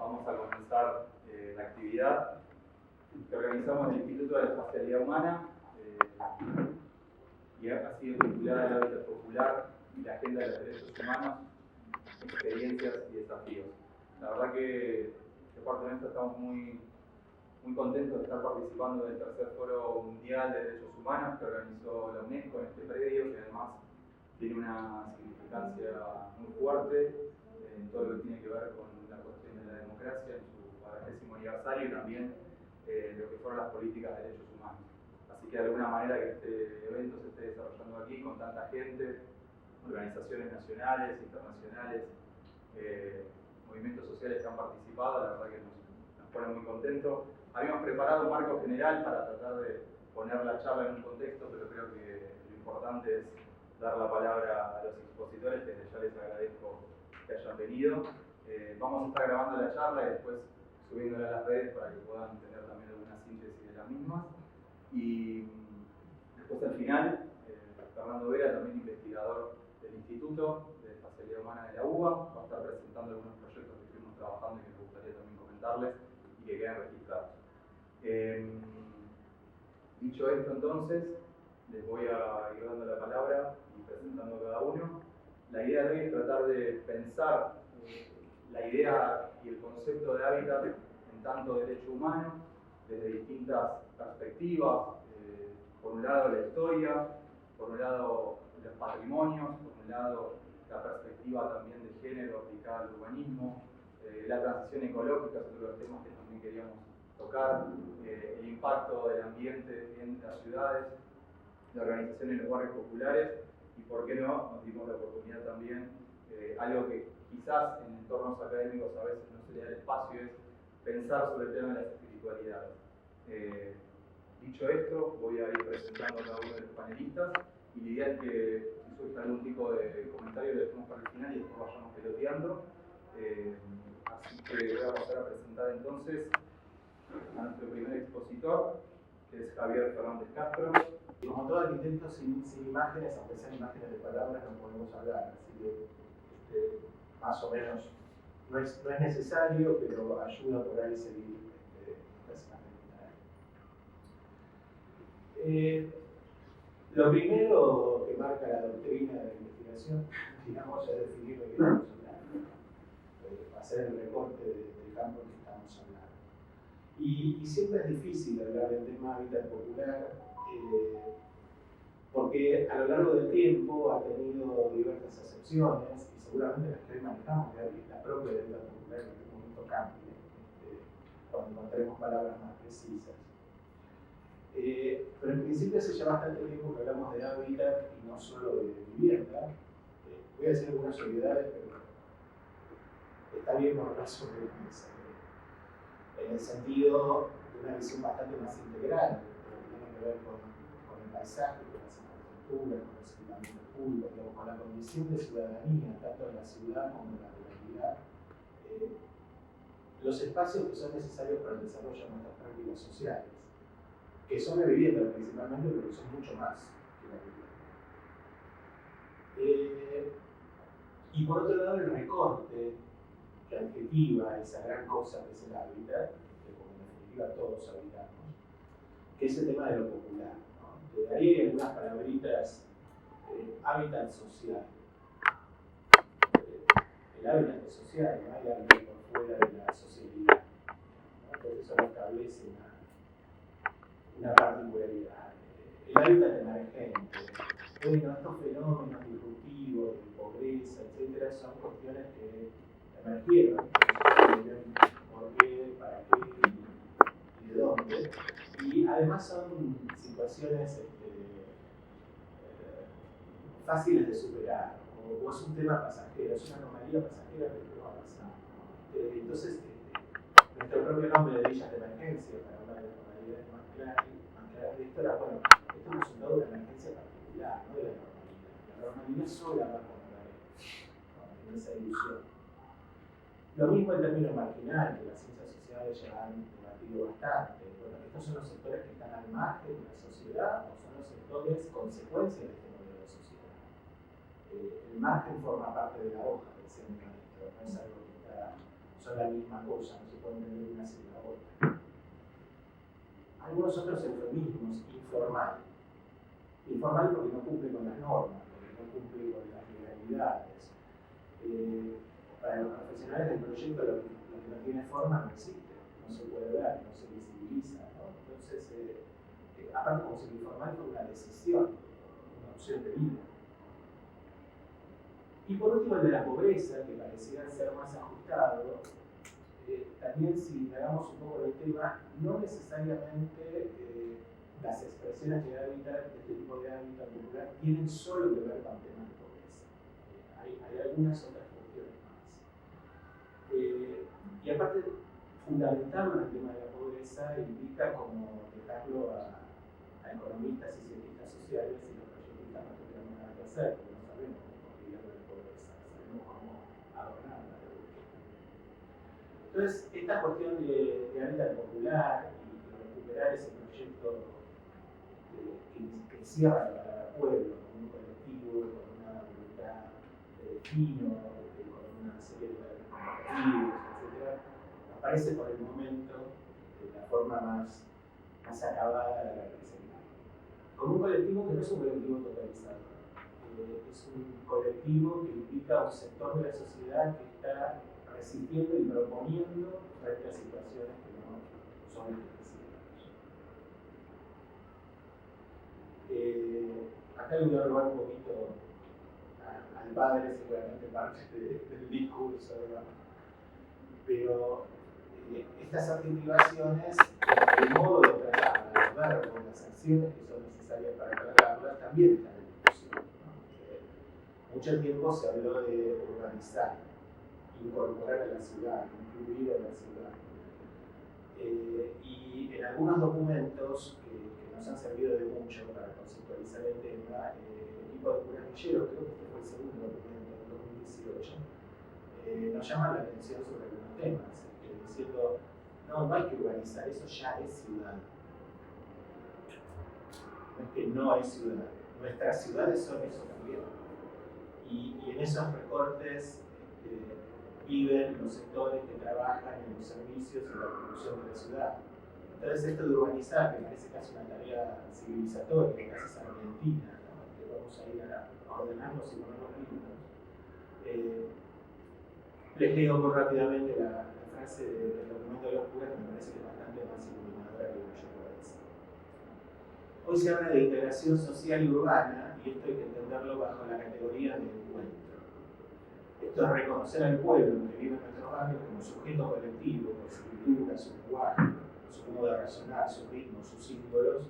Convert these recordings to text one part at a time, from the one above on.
Vamos a comenzar la actividad que organizamos en el Instituto de la Espacialidad Humana y ha sido vinculada al hábitat popular y la agenda de los derechos humanos, experiencias y desafíos. La verdad que de parte nuestra estamos muy contentos de estar participando del tercer Foro Mundial de Derechos Humanos que organizó la UNESCO en este predio, que además tiene una significancia muy fuerte en todo lo que tiene que ver con la cuestión de la democracia en su 40º aniversario y también lo que fueron las políticas de derechos humanos. Así que de alguna manera que este evento se esté desarrollando aquí con tanta gente, organizaciones nacionales, internacionales, movimientos sociales que han participado, la verdad que nos pone muy contentos. Habíamos preparado un marco general para tratar de poner la charla en un contexto, pero creo que lo importante es dar la palabra a los expositores, que ya les agradezco que hayan venido. Vamos a estar grabando la charla y después subiéndola a las redes para que puedan tener también alguna síntesis de las mismas. Y después al final, Fernando Vera, también investigador del Instituto de Espacialidad Humana de la UBA, va a estar presentando algunos proyectos que estuvimos trabajando y que me gustaría también comentarles y que quedan registrados. Dicho esto entonces, les voy a ir dando la palabra y presentando a cada uno. La idea de hoy es tratar de pensar la idea y el concepto de hábitat en tanto derecho humano, desde distintas perspectivas. Por un lado la historia, por un lado los patrimonios, por un lado la perspectiva también de género aplicada al urbanismo, la transición ecológica es otro de los temas que también queríamos tocar, el impacto del ambiente en las ciudades, la organización en los barrios populares y, por qué no, nos dimos la oportunidad también, algo que quizás en entornos académicos a veces no se le da el espacio, es pensar sobre el tema de las espiritualidades. Dicho esto, voy a ir presentando a cada uno de los panelistas y la idea es que si surge algún tipo de comentario lo dejemos para el final y después vayamos peloteando. Así que voy a pasar a presentar entonces a nuestro primer expositor, que es Javier Fernández Castro. Como todo arquitecto, sin imágenes, aunque sean imágenes de palabras, no podemos hablar. Así que, más o menos, no es necesario, pero ayuda por ahí seguir estas imágenes. Lo primero que marca la doctrina de la investigación, digamos, es definir de qué estamos hablando, hacer el recorte del campo que estamos hablando. Y siempre es difícil hablar del tema hábitat popular, porque a lo largo del tiempo ha tenido diversas acepciones y seguramente las que hoy manejamos, la propia de hábitat popular en algún momento cambie, cuando encontremos palabras más precisas. Pero en principio hace ya bastante tiempo que hablamos de hábitat y no solo de vivienda. Voy a decir algunas obviedades, pero está bien ponerlas sobre la mesa. En el sentido de una visión bastante más integral, que tiene que ver con el paisaje, con las infraestructuras, con los equipamientos públicos, digamos, con la condición de ciudadanía, tanto en la ciudad como en la ruralidad, los espacios que son necesarios para el desarrollo de nuestras prácticas sociales, que son la vivienda principalmente, pero que son mucho más que la vivienda. Y por otro lado, el recorte que adjetiva esa gran cosa que es el hábitat, que como en definitiva todos habitamos, que es el tema de lo popular, ¿no? De ahí hay algunas palabritas, hábitat social. El hábitat es social, no hay hábitat por fuera de la sociedad, ¿no? Entonces eso no establece una particularidad. El hábitat emergente. Bueno, estos fenómenos disruptivos de pobreza, etcétera, son cuestiones que emergieron, por qué, para qué y de dónde. Y además son situaciones fáciles de superar, o es un tema pasajero, es una anomalía pasajera que no va a pasar. Entonces, nuestro propio nombre de villas de emergencia, para una de las modalidades más claras de esto era, bueno, esto es resultado de una emergencia particular, no de la normalidad. La normalidad sola va a contra esto, ¿no? En esa ilusión. Lo mismo el término marginal, que las ciencias sociales ya han debatido bastante. Bueno, estos son los sectores que están al margen de la sociedad o son los sectores consecuencia de este modelo de sociedad. El margen forma parte de la hoja, decía mi maestro, no es algo que está son la misma cosa, no se puede entender una sin la otra. Algunos otros eufemismos, informal. Informal porque no cumple con las normas, porque no cumple con las legalidades. Para los profesionales del proyecto lo que no tiene forma no existe, no se puede ver, no se visibiliza, ¿no? Entonces, aparte como si lo informal fue una decisión, una opción de vida. Y por último el de la pobreza, que pareciera ser más ajustado, también si hagamos un poco del tema, no necesariamente las expresiones de este tipo de hábitat popular tienen solo que ver con temas de pobreza. Hay algunas otras cuestiones más. Y aparte, fundamentarlo en el tema de la pobreza implica como dejarlo a economistas y cientistas sociales y los proyectistas no tendrán nada que hacer, porque no sabemos cómo lidiar con la pobreza, sabemos cómo adornarla. Entonces, esta cuestión de hábitat popular y recuperar ese proyecto que encierra la palabra pueblo, con un colectivo, con una voluntad de destino, con una serie de objetivos, etc., aparece por el momento de la forma más acabada de la representar. Con un colectivo que no es un colectivo totalizado, es un colectivo que implica un sector de la sociedad que está resistiendo y proponiendo frente a situaciones que no son específicas. Acá le voy a robar un poquito al padre, seguramente parte del discurso, ¿verdad? Pero estas adjetivaciones, el modo de tratar, los verbos, las acciones que son necesarias para tratarlas, también están en discusión, ¿no? Mucho tiempo se habló de urbanizar, incorporar a la ciudad, incluir a la ciudad. Y en algunos documentos que nos han servido de mucho para conceptualizar el tema, el equipo de Curas Villeros, creo que este fue el segundo documento del 2018, nos llama la atención sobre algunos temas, diciendo, no hay que urbanizar, eso ya es ciudad. No es que no es ciudad, nuestras ciudades son eso también. Y en esos recortes viven los sectores que trabajan en los servicios y la producción de la ciudad. Entonces esto de urbanizar, que parece casi una tarea civilizatoria, casi argentina, ¿no? Que vamos a ir a ordenarnos y ponernos lindos. Les leo muy rápidamente la frase del documento de los curas, que me parece que es bastante más iluminadora que lo que yo puedo decir. Hoy se habla de integración social y urbana, y esto hay que entenderlo bajo la categoría de encuentro. Esto es reconocer al pueblo que vive en nuestros barrios como sujeto colectivo, con su cultura, su lenguaje, su modo de razonar, sus ritmos, sus símbolos.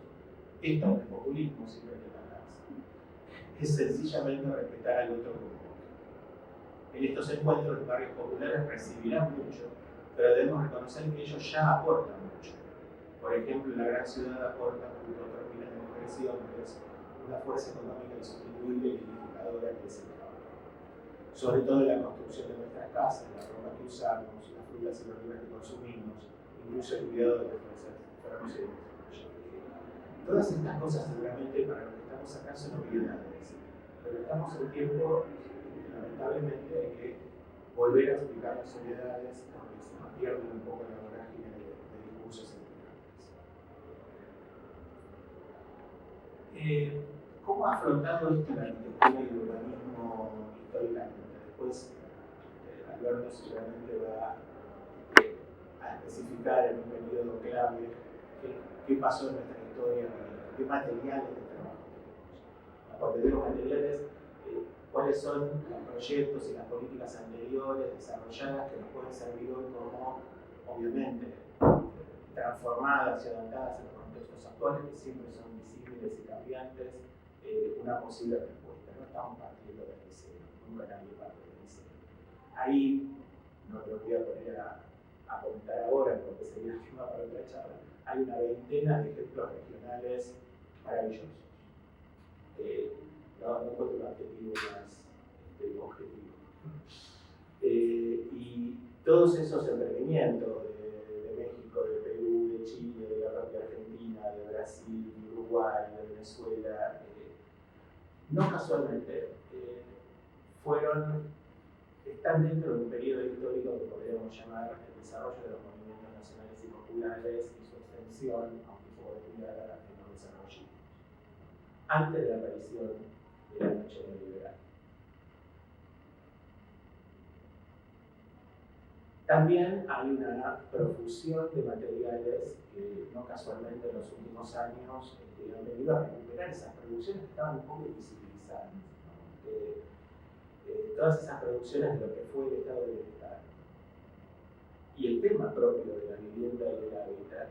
Esto no es populismo, siempre que hablas. Es sencillamente respetar al otro como otro. En estos encuentros los barrios populares recibirán mucho, pero debemos reconocer que ellos ya aportan mucho. Por ejemplo, la gran ciudad aporta junto a otros miles de mujeres y hombres una fuerza económica insustituible y edificadora que es el trabajo. Sobre todo en la construcción de nuestras casas, la ropa que usamos, las frutas y verduras que consumimos, incluso el cuidado de nuestros enfermos y de nuestros proyectos. Todas estas cosas seguramente para los que estamos acá son obviedades, pero estamos en tiempo, lamentablemente, hay que volver a explicar las obviedades porque se nos pierde un poco la vorágine de discursos integrantes. ¿Cómo ha afrontado esto la arquitectura y el urbanismo históricamente? Después, Alberto seguramente va a especificar en un periodo clave qué pasó en nuestra historia, qué materiales de trabajo tenemos. Cuando digo materiales, cuáles son los proyectos y las políticas anteriores desarrolladas que nos pueden servir hoy como, obviamente, transformadas y adaptadas a los contextos actuales, que siempre son visibles y cambiantes, una posible respuesta. No estamos partiendo de cero, nunca nadie parte de cero. Ahí, no lo voy a poner a comentar ahora porque sería el tema para otra charla, hay una veintena de ejemplos regionales maravillosos. No encuentro un adjetivo más objetivo. Y todos esos emprendimientos de México, de Perú, de Chile, de la propia Argentina, de Brasil, de Uruguay, de Venezuela, no casualmente, fueron están dentro de un periodo histórico que podríamos llamar el desarrollo de los movimientos nacionales y populares y su extensión a un tipo de vida en los desarrollistas, antes de la aparición de la noche neoliberal. También hay una profusión de materiales que no casualmente en los últimos años han venido a recuperar esas producciones que estaban un poco invisibilizadas, ¿no? Todas esas producciones de lo que fue el estado de bienestar y el tema propio de la vivienda y del hábitat,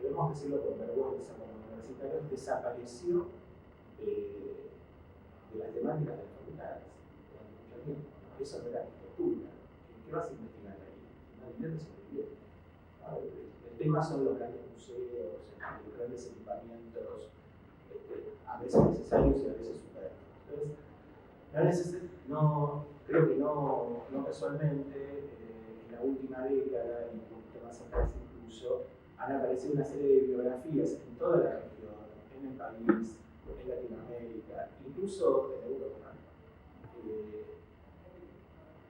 debemos decirlo con vergüenza como universitarios, desapareció de las temáticas de las facultades durante mucho tiempo, ¿no? Eso no era arquitectura. ¿Qué vas a investigar ahí? Una vivienda sobreviviente. El tema son los grandes museos, los grandes equipamientos, a veces necesarios y a veces superfluos. Entonces, creo que no casualmente, en la última década y un poquito más atrás incluso, han aparecido una serie de bibliografías en toda la región, en el país, en Latinoamérica, incluso en Europa,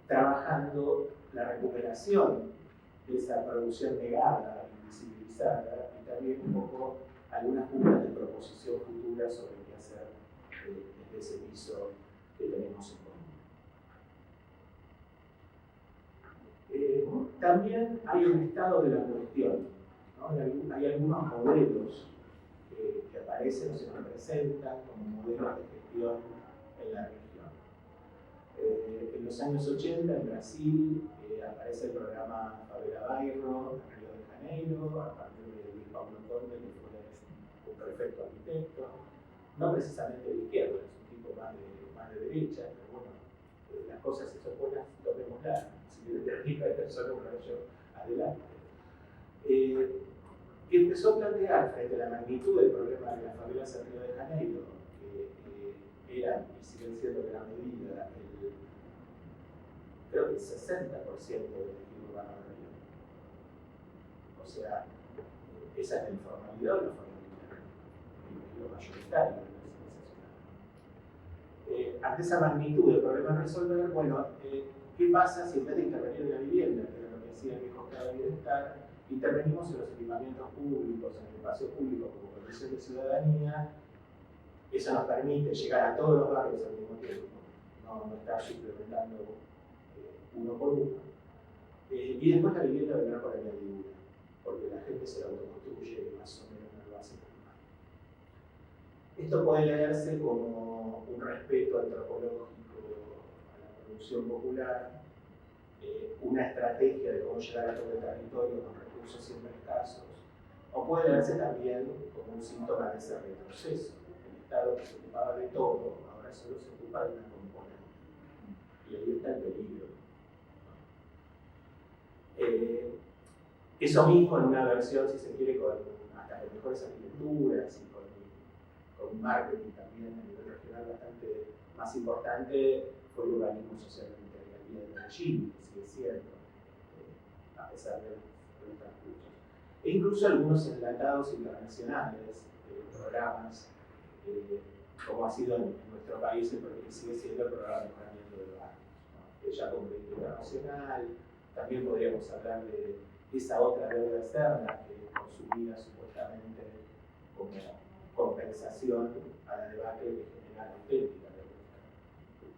trabajando la recuperación de esa producción negada, invisibilizada, y también un poco algunas puntas de proposición futura sobre qué hacer desde ese piso que tenemos en común. También hay un estado de la cuestión, ¿no? Hay algunos modelos que aparecen o se nos presentan como modelos de gestión en la región. En los años 80 en Brasil aparece el programa Favela Bairro en Río de Janeiro, a partir de Luis Paulo Conde, que fue un prefecto arquitecto, no precisamente de izquierda, es un tipo más de derecha, pero bueno, las cosas si son buenas, tomémoslas, si quieren de arriba es solo un rollo adelante. Que empezó a plantear frente a la magnitud del problema de las favelas en Río de Janeiro, que eran y siguen siendo de la medida creo que el 60% del tejido urbano de Río. O sea, esa es la informalidad o la formalidad, lo mayoritario de la civilización. Ante esa magnitud del problema a resolver, bueno, ¿qué pasa si en vez de intervenir en la vivienda, que era lo que hacía el viejo estado de bienestar, intervenimos en los equipamientos públicos, en el espacio público como condición de ciudadanía? Eso nos permite llegar a todos los barrios al mismo tiempo, no estar suplementando uno por uno. Y después la vivienda vendrá por añadidura, porque la gente se la autoconstruye más o menos no lo hace tan mal. Esto puede leerse como un respeto antropológico a la producción popular, una estrategia de cómo llegar a todo el territorio con recursos siempre escasos, o puede leerse también como un síntoma de ese retroceso. El Estado que se ocupaba de todo, ahora solo se ocupa de una componente. Y ahí está el peligro. Eso mismo en una versión, si se quiere, hasta con mejores arquitecturas y con un marketing también a nivel regional bastante más importante, fue el urbanismo socialmente de Medellín, que sigue siendo, a pesar de los transcursos. E incluso algunos enlatados internacionales, programas, como ha sido en nuestro país, que sigue siendo el programa de mejoramiento de barrios, ¿no? Ya como proyecto internacional. También podríamos hablar de esa otra deuda externa que es consumida supuestamente como compensación a la debacle que genera la auténtica deuda externa.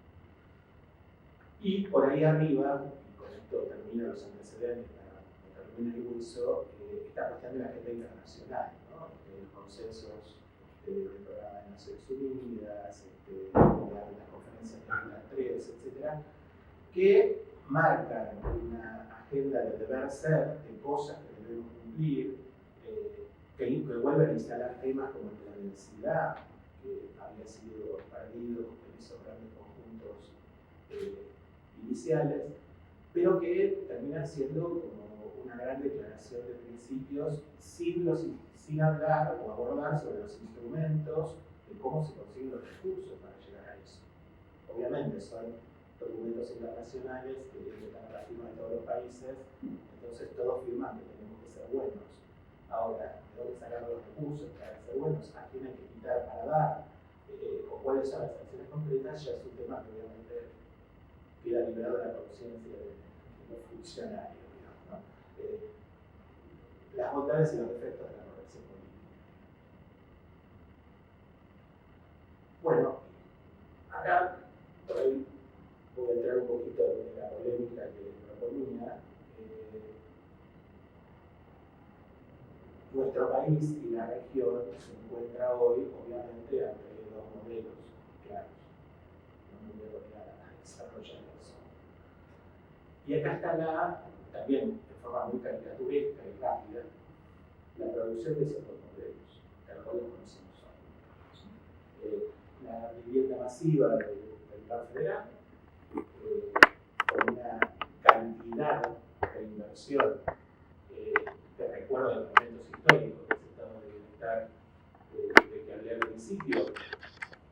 Y por ahí arriba, y con esto termino los antecedentes para terminar el uso, esta cuestión de la agenda internacional, ¿no? Los consensos del programa de Naciones Unidas, de las conferencias de las 3, etc., que marcan una agenda de deber ser, de cosas que debemos cumplir, que vuelven a instalar temas como el de la densidad, que había sido perdido en esos grandes conjuntos iniciales, pero que terminan siendo como una gran declaración de principios sin hablar o abordar sobre los instrumentos de cómo se consiguen los recursos para llegar a eso. Obviamente son documentos internacionales que están a la firma de todos los países, entonces todos firman que tenemos que ser buenos. Ahora, ¿de dónde sacar los recursos para ser buenos? ¿A quién hay que quitar para dar? ¿O cuáles son las acciones concretas? Ya es un tema que obviamente queda liberado de la conciencia de los funcionarios, digamos, ¿no? Las bondades y los defectos de la corrección política. Bueno, acá por ahí voy a entrar un poquito en la polémica que les proponía. Nuestro país y la región se encuentra hoy, obviamente, ante dos modelos claros, un modelo claro a desarrollar eso. Y acá está también de forma muy caricaturesca y rápida, la producción de ciertos modelos, tal cual los conocemos hoy. La vivienda masiva del plan federal, con una cantidad de inversión que recuerda los momentos históricos del estado de bienestar de que hablé al principio,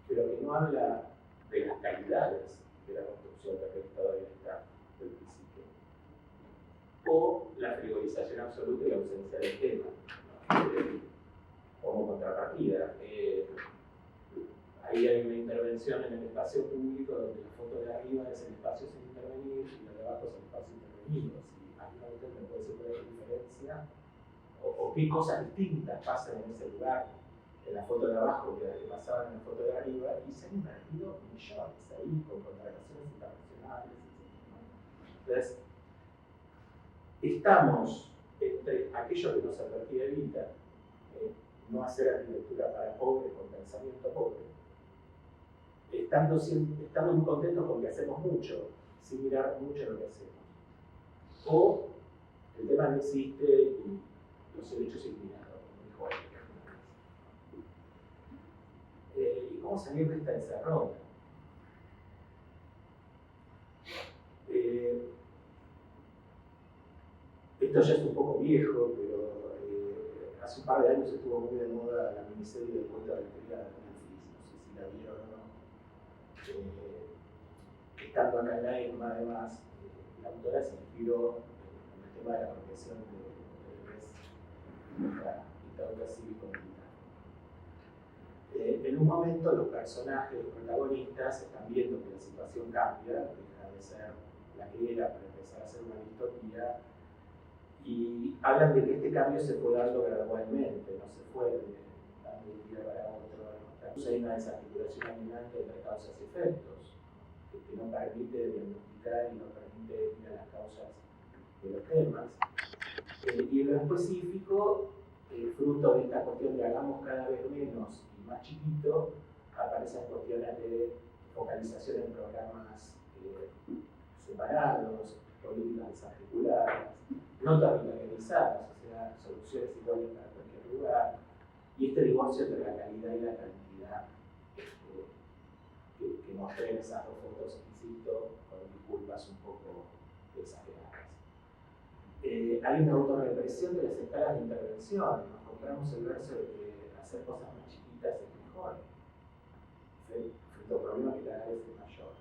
pero que no habla de las calidades de la construcción del estado de bienestar del principio. O la frivolización absoluta y la ausencia del tema, ¿no? Como contrapartida. Ahí hay una intervención en el espacio público donde la foto de arriba es el espacio sin intervenir y la de abajo es el espacio intervenido. Si alguna vez me puede decir cuál es la diferencia o qué cosas distintas pasan en ese lugar, en la foto de abajo que pasaban en la foto de arriba, y se han invertido millones ahí con contrataciones internacionales, etc. Entonces, estamos entre aquello que nos advertía Evita, no hacer arquitectura para pobres con pensamiento pobre, estando muy contentos con que hacemos mucho, sin mirar mucho lo que hacemos. O el tema no existe y los hechos inclinados, como dijo él. ¿Y cómo salir de esta encerrona? Esto ya es un poco viejo, pero hace un par de años estuvo muy de moda la miniserie del cuento de la criada de Netflix, no sé si la vieron o no. Estando acá en la ESMA, además, la autora se inspiró en el tema de la apropiación de bebés en nuestra dictadura cívico-militar. En un momento los personajes, los protagonistas, están viendo que la situación cambia, deja de ser la que era para empezar a ser una distopía, y hablan de que este cambio se fue dando gradualmente, no se fue de un día para otro. Entonces hay una desarticulación dominante entre causas y efectos, que no permite diagnosticar y no permite ir a las causas de los temas. Y en lo específico, fruto de esta cuestión de hagamos cada vez menos y más chiquito, aparecen cuestiones de focalización en programas separados, políticas desarticuladas, no territorializadas, o sea, soluciones iguales para cualquier lugar, y este divorcio entre la calidad y la cantidad que mostré en esas dos fotos, insisto, con disculpas un poco exageradas. Hay una autorrepresión de las escalas de intervención. Nos compramos el verso de que hacer cosas más chiquitas es mejor, frente a un problema que cada vez es mayor.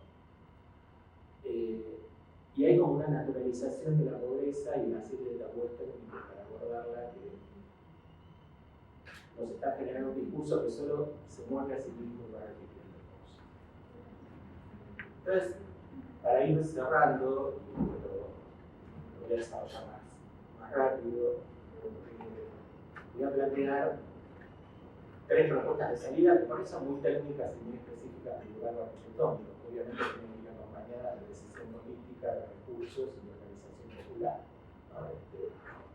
Y hay como una naturalización de la pobreza y una serie de tabúes técnicos para abordarla que nos está generando un discurso que solo se mueve a sí mismo para repitiendo cosas. Entonces, para ir cerrando, lo voy a desarrollar más rápido, voy a plantear tres propuestas de salida que por eso son muy técnicas y muy específicas del lugar arquitectónico. Obviamente tienen que ir acompañadas de decisión política, de recursos y de organización popular, ¿no?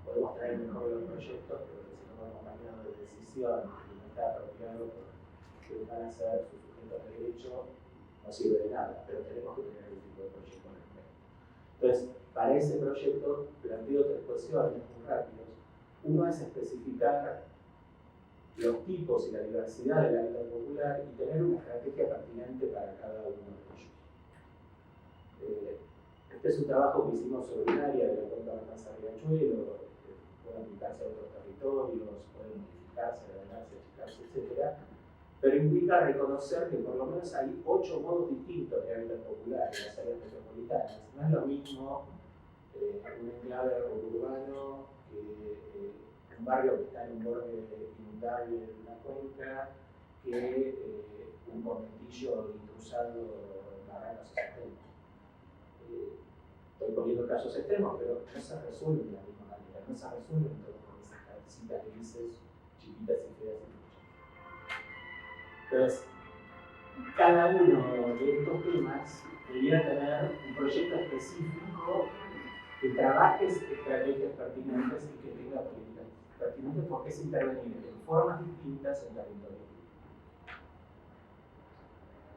Podemos traer mejor los proyectos, pero si no van acompañados de decisión y no está apropiado que van a ser sus sujetos de derecho, no sirve de nada, pero tenemos que tener ese tipo de proyectos al respecto. Entonces, para ese proyecto planteo tres cuestiones muy rápidas. Uno es especificar los tipos y la diversidad del hábitat popular y tener una estrategia pertinente para cada uno de ellos. Este es un trabajo que hicimos sobre un área de la cuenca Matanza-Riachuelo, puede aplicarse a otros territorios, puede modificarse, agregarse, achicarse, etc. Pero implica reconocer que por lo menos hay 8 modos distintos de hábitat popular en las áreas metropolitanas. No es lo mismo un enclave urbano que un barrio que está en un borde inundable de una cuenca que un conventillo intrusado en barrancas o satélites. estoy poniendo casos extremos, pero no se resuelven de la misma manera, no se resuelven todos con esas cabecitas grises, chiquitas y feas y muchas. Entonces, cada uno de estos temas debería tener un proyecto específico que trabaje estrategias pertinentes y que tenga políticas pertinentes, porque es intervenir en formas distintas en territorios.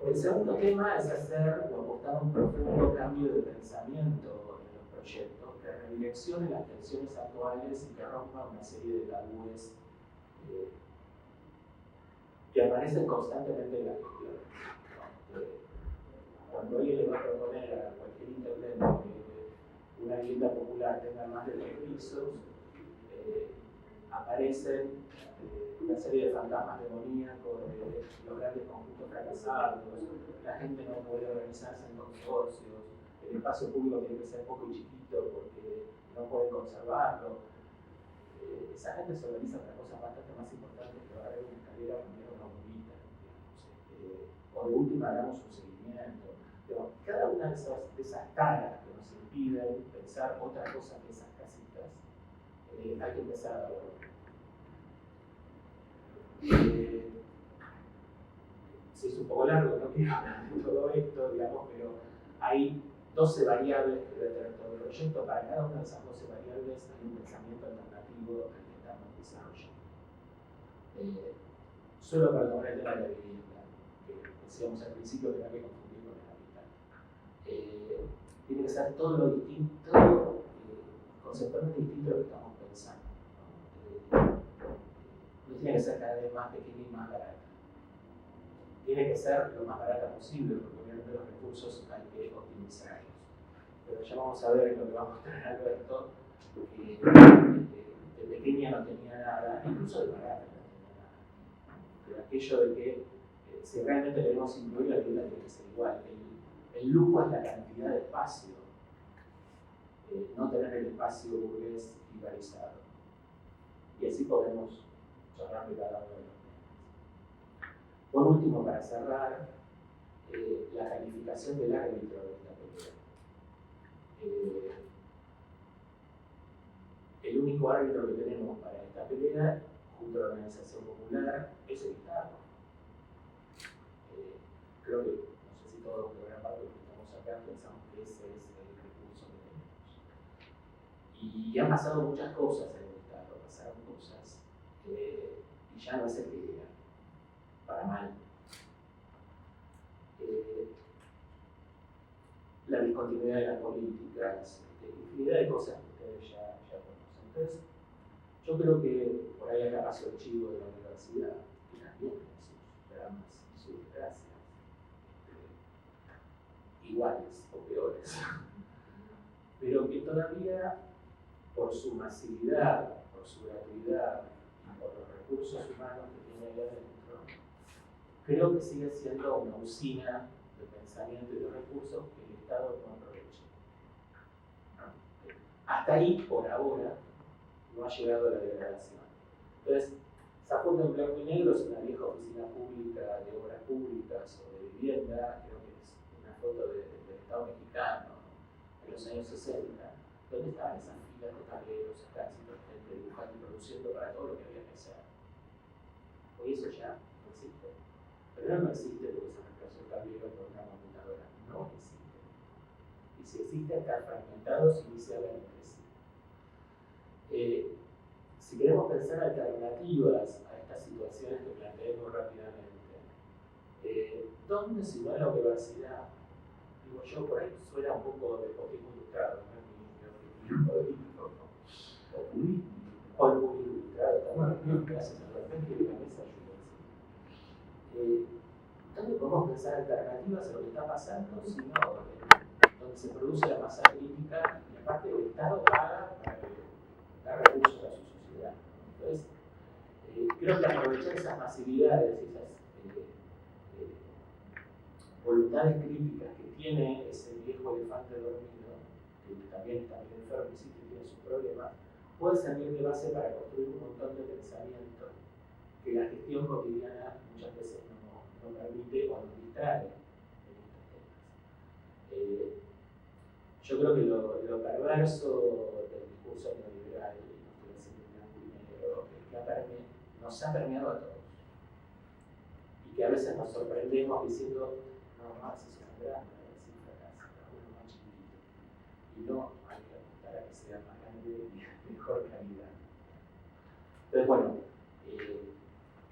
El segundo tema es hacer o apostar a un profundo cambio de pensamiento en los proyectos que redireccione las tensiones actuales y que rompa una serie de tabúes que aparecen constantemente en la gestión. Cuando alguien le va a proponer a cualquier intendente que una vivienda popular tenga más de 3 pisos, aparecen una serie de fantasmas demoníacos, de los grandes conjuntos fracasados, la gente no puede organizarse en consorcios, el espacio público tiene que ser poco y chiquito porque no pueden conservarlo. Esa gente se organiza para cosas bastante más importantes que barrer una escalera o poner una bombita, o de última hagamos un seguimiento. Pero cada una de esas taras que nos impiden pensar otra cosa que esas casitas, hay que empezar a verlo. Sí, es un poco largo, no quiero hablar de todo esto, digamos, pero hay 12 variables que debe tener todo el proyecto. Para cada una de esas 12 variables hay un pensamiento alternativo al que estamos desarrollando. Solo para tomar el tema de la vivienda, que decíamos al principio que no hay que confundir con el capital. Tiene que ser todo lo distinto, conceptualmente distinto de lo que estamos pensando. No tiene que ser cada vez más pequeña y más barata. Tiene que ser lo más barata posible, porque obviamente los recursos hay que optimizarlos. Pero ya vamos a ver en lo que va a mostrar Alberto, que de pequeña no tenía nada, incluso de barata no tenía nada. Pero aquello de que si realmente queremos incluir la vivienda tiene que ser igual. El lujo es la cantidad de espacio, no tener el espacio burgués liberalizado. Y así podemos charlar de cada uno de los temas. Por último, para cerrar, la calificación del árbitro de esta pelea. El único árbitro que tenemos para esta pelea, junto a la organización popular, es el Estado. Creo que, no sé si todos, pero gran parte de los que estamos acá pensamos que ese es el recurso que tenemos. Y han pasado muchas cosas en el Estado, pasaron cosas, y ya no es el que era, para mal. La discontinuidad de las políticas, infinidad de cosas que ustedes ya conocen. Entonces, yo creo que por ahí acá pasó el chivo de la universidad, que también tiene sus dramas y sus desgracias, iguales o peores, pero que todavía, por su masividad, por su gratuidad y por los recursos humanos que tiene ahí adentro, creo que sigue siendo una usina de pensamiento y de recursos que el Estado no aprovecha. Hasta ahí, por ahora, no ha llegado a la degradación. Entonces, esa foto en blanco y negro es una vieja oficina pública de obras públicas o de vivienda, creo que es una foto del Estado mexicano en los años 60, donde estaban esas filas de tableros, ejércitos, gente dibujando y produciendo para todo lo que había que hacer. Hoy eso ya no existe. Pero no existe porque se reemplazó el tablero por una computadora. No existe. Y si existe, está fragmentado inicialmente. Si queremos pensar alternativas a estas situaciones que planteé muy rápidamente, ¿dónde si no en la universidad? Digo yo, por ahí suena un poco de populismo ilustrado, no es mi objetivo político, o el populismo ilustrado, también, gracias a la gente que la mesa ayuda. ¿Dónde podemos pensar alternativas a lo que está pasando, sino donde se produce la masa crítica y aparte el Estado paga para que da recursos a su sociedad? Entonces, creo que aprovechar esas masividades, esas voluntades críticas que tiene ese viejo elefante dormido, que también está bien enfermo y sí que tiene sus problemas, puede servir de base para construir un montón de pensamiento que la gestión cotidiana muchas veces no permite o nos distrae en estos temas. Yo creo que lo perverso del discurso neoliberal, y no estoy haciendo un blanco y negro, es que nos ha permeado a todos. Y que a veces nos sorprendemos diciendo, no, Marx es una grande, a ver si fracasa, uno más chiquitito. Y no, hay que apuntar a que sea más grande y de mejor calidad. Entonces, bueno,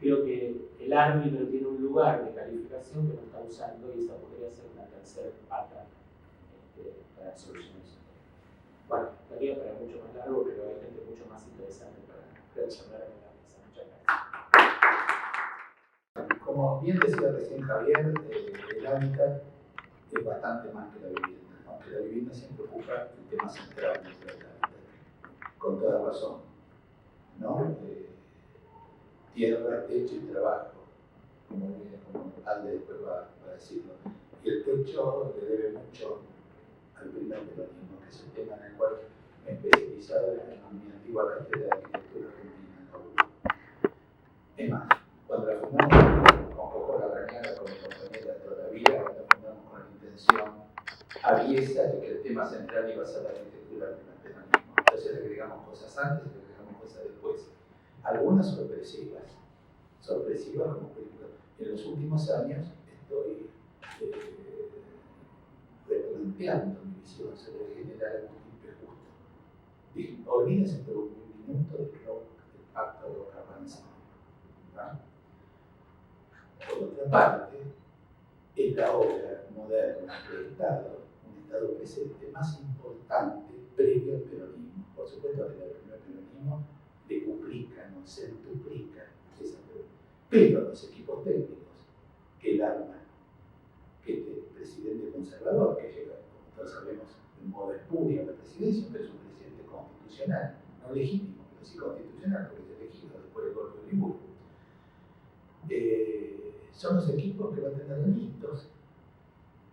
creo que el árbitro tiene un lugar de calificación que no está usando y esa podría ser una tercera pata para solucionar eso. Bueno, estaría para mucho más largo, pero hay gente mucho más interesante para charlar en la mesa. Muchas gracias. Como bien decía recién Javier, el hábitat es bastante más que la vivienda, aunque la vivienda siempre ocupa el tema central del hábitat, con toda razón, ¿no? Tierra, techo y trabajo, como Alde después va a decirlo. Y el techo le debe mucho al primer peronismo, que es el tema en el cual me he especializado en mi antigua cátedra de arquitectura argentina en la UBA. Es más, cuando la fundamos con Coco Larrañaga, con mi compañera todavía, la fundamos con la intención aviesa de que el tema central iba a ser la arquitectura del primer peronismo. Entonces le agregamos cosas antes, le agregamos cosas después. Algunas sorpresivas como película. En los últimos años estoy replanteando mi visión sobre el general múltiple justo. Olvídense por un minuto del pacto de Roca-Manzano. Por otra parte, es la obra moderna del Estado, un Estado presente más importante previo al peronismo. Por supuesto que el primer peronismo decuplica, no centuplica esa obra. Pero los equipos técnicos que el arma, que el presidente conservador, que llega, como todos sabemos, en modo espurio a la presidencia, pero es un presidente constitucional, no legítimo, pero sí constitucional, porque es elegido después del golpe de Liburgo. Son los equipos que van a tener listos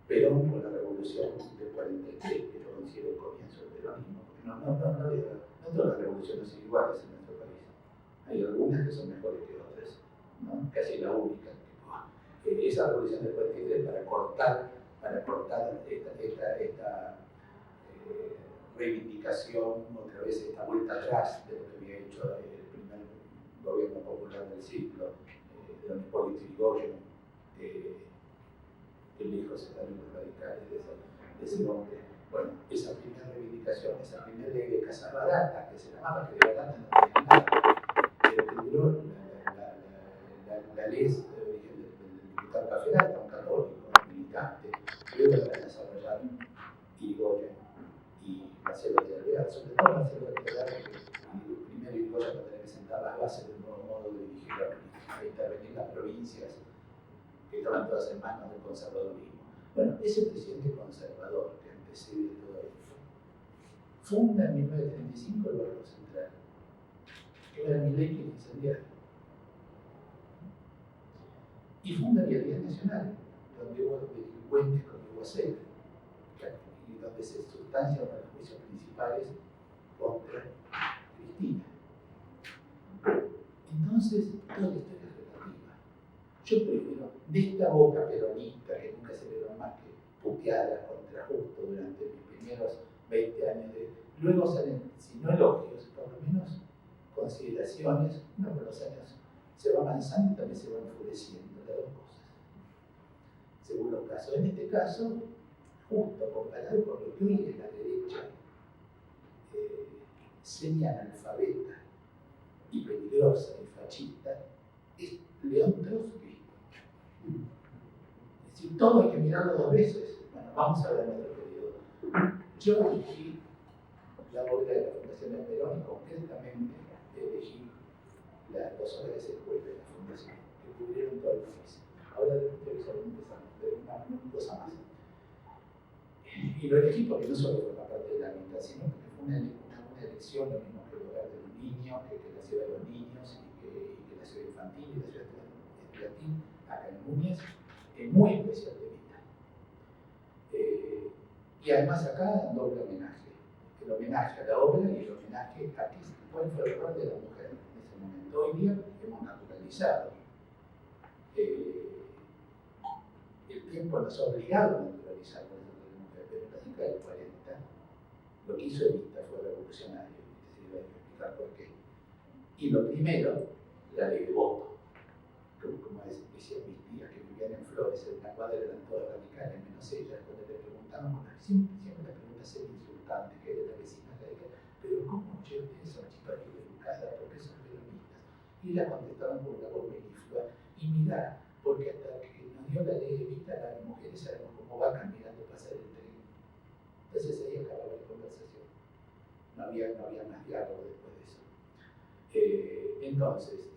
Perón con la revolución del 43, que yo considero el comienzo del peronismo, porque no todas las revoluciones son iguales en nuestro país. Hay algunas que son mejores que otras, ¿no? Casi la única. Esa revolución del 43 para cortar esta reivindicación, otra vez esta vuelta atrás de lo que había hecho el primer gobierno popular del siglo, de don Hipólito Yrigoyen, que lejos están los radicales de ese hombre. Bueno, esa primera reivindicación, esa primera ley de casas baratas, que se llamaba, que de barata no tenía nada, pero que duró la ley de origen del diputado Caferata, un católico, un militante, luego la desarrollaron Yrigoyen y Marcelo de Alvear, sobre todo Marcelo de Alvear, que primero Yrigoyen va a tener que sentar las bases de un nuevo modo de dirigir la política, e intervenir las provincias que estaban todas en manos del conservadurismo. Bueno, ese presidente conservador que antecede todo esto, funda en 1935 el Banco Central, que era Milei quien incendiario. Y funda Vialidad Nacional, donde hubo delincuentes con Iguacel, y donde se sustancian los juicios principales contra Cristina. Entonces, toda la historia es relativa. Yo prefiero, de esta boca peronista, que nunca se vieron más que puteadas contra Justo durante mis primeros 20 años, luego salen, si no elogios, por lo menos consideraciones. Uno con los años se va avanzando y también se va enfureciendo, las dos cosas, según los casos. En este caso, Justo comparado con lo que hoy es la derecha semi-analfabeta y peligrosa y fascista, es León Trotsky. Es decir, todo hay que mirarlo dos veces. Bueno, vamos a ver en otro periodo. Yo elegí la obra de la Fundación de Perón y concretamente elegí las 2 horas de secuela de la Fundación, que cubrieron todo el país. Ahora teóricamente empezamos, pero una cosa más. Y lo elegí porque no solo forma parte de la mitad, sino porque fue una elección, lo mismo que el hogar de los niños, que la ciudad de los niños, y que la ciudad infantil y la ciudad estudiantil, acá en Núñez, es muy especial de vida. Y además acá doble homenaje. El homenaje a la obra y el homenaje a cuál fue el rol de la mujer en ese momento. Hoy día hemos naturalizado. El tiempo nos ha obligado a naturalizar el rol de la mujer, pero en la década del 40 Lo que hizo Evita fue revolucionario, y voy a explicar por qué. Y lo primero, la ley de voto. Como decían mis tías que vivían en Flores, en una cuadra eran todas radicales, menos ellas, cuando le preguntaban, siempre las preguntas eran insultantes, que era la vecina radical, pero ¿cómo yo esa chica bien educada? ¿Por qué son peronistas? Y ellas contestaban con una voz meliflua, y mirá, porque hasta que nos dio la ley de Evita, las mujeres éramos como vacas mirando pasar el tren. Entonces ahí acababa la conversación. No había más diálogo después de eso. Entonces,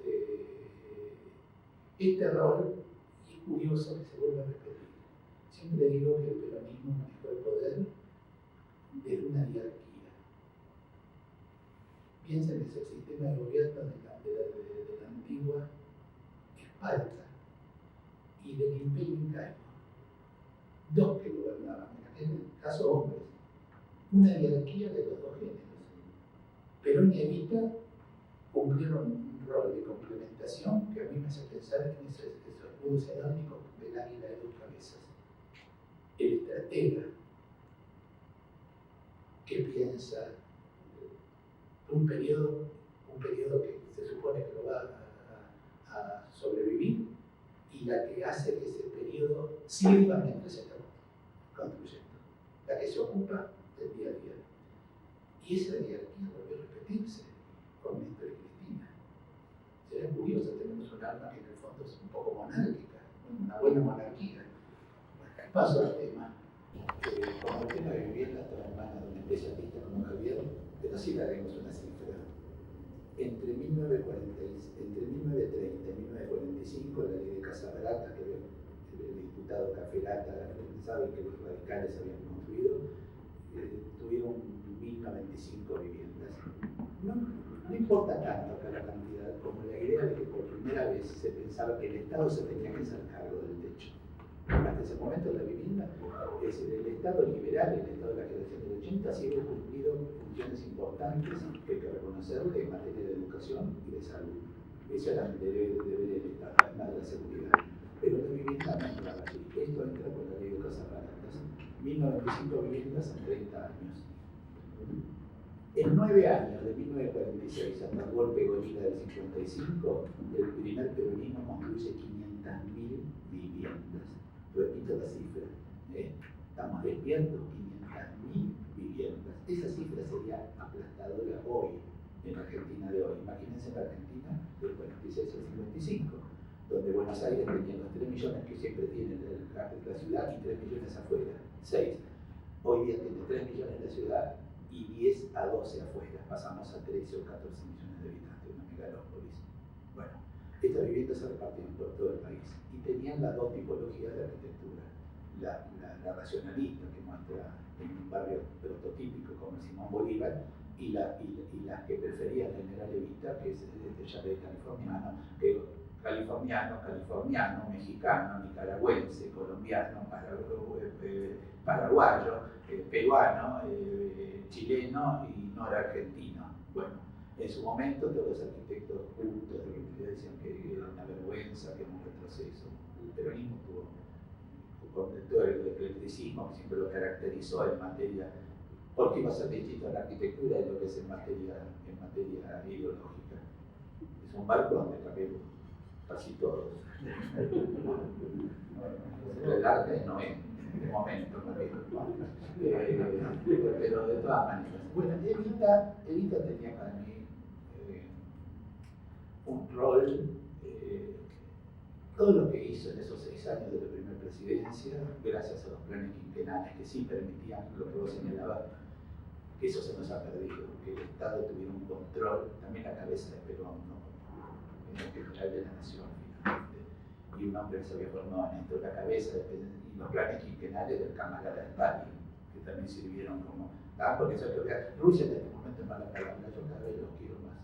este rol, y es curioso que se vuelva a repetir. Siempre digo que el peronismo manejó el poder desde una jerarquía. Piensen que es el sistema de gobierno de la antigua Esparta y del imperio incaico. Dos que gobernaban, en el caso hombres. Una jerarquía de los dos géneros. Perón y Evita cumplieron un rol de complementación que a mí me hace pensar en esos escudos herónicos del águila de dos cabezas. El estratega que piensa un periodo que se supone que lo va a sobrevivir, y la que hace que ese periodo sirva mientras se está construyendo, la que se ocupa del día a día. Y esa jerarquía volvió a repetirse con Néstor y Cristina. Será curioso, tenemos un alma que en el fondo es un poco monárquica, una buena monarquía. Paso al tema. Como el tema de vivienda está en manos de un especialista como Javier, pero sí daremos una cifra. Entre 1930 y 1945, la ley de Casa Barata, que el diputado Cafelata sabe que los radicales habían construido, tuvieron 1095 viviendas. No importa tanto acá la cantidad como la idea de que por primera vez se pensaba que el Estado se tenía que hacer cargo del techo. Hasta ese momento la vivienda, es decir, el Estado liberal, el Estado de la generación del 80, sigue cumplido funciones importantes que hay que reconocerle en materia de educación y de salud. Eso era el deber del Estado, además de la seguridad. Pero la vivienda no entraba allí. Esto entra por la ley de Casas Baratas. 1095 viviendas en 30 años. En 9 años, de 1946 hasta el golpe gorila del 55, el primer peronismo construye 500.000 viviendas. Repito la cifra, estamos despiertos, 500.000 viviendas. Esa cifra sería aplastadora hoy, en la Argentina de hoy. Imagínense la Argentina del 46 al 55, donde Buenos Aires tenía los 3 millones que siempre tiene la ciudad y 3 millones afuera, 6. Hoy día tiene 3 millones en la ciudad y 10 a 12 afuera. Pasamos a 13 o 14 millones de habitantes, una megalópolis. Bueno, estas viviendas se repartían por todo el país y tenían las dos tipologías de arquitectura. La racionalista, que muestra en un barrio prototípico como el Simón Bolívar, y las que prefería el general Evita, que es ya de californiano, mexicano, nicaragüense, colombiano, paraguayo, peruano, chileno y norargentino. Bueno, en su momento todos los arquitectos cultos decían que era una vergüenza, que era un retroceso. El peronismo tuvo todo el eclecticismo que siempre lo caracterizó en materia, porque iba a ser distinto en la arquitectura de lo que es en materia ideológica. Es un barco donde cabemos casi todos. El arte no es, de momento, pero de todas maneras. Bueno, Evita tenía para mí un rol, todo lo que hizo en esos 6 años de la primera presidencia, gracias a los planes quinquenales que sí permitían lo que vos señalabas, que eso se nos ha perdido, que el Estado tuviera un control, también la cabeza de Perón, ¿no? En el general de la Nación, finalmente, y un hombre que se había formado en esto, la cabeza y los planes quinquenales del camarada Stalin, que también sirvieron como, porque eso es lo que Rusia en este momento es mala palabra, yo cada vez los quiero más.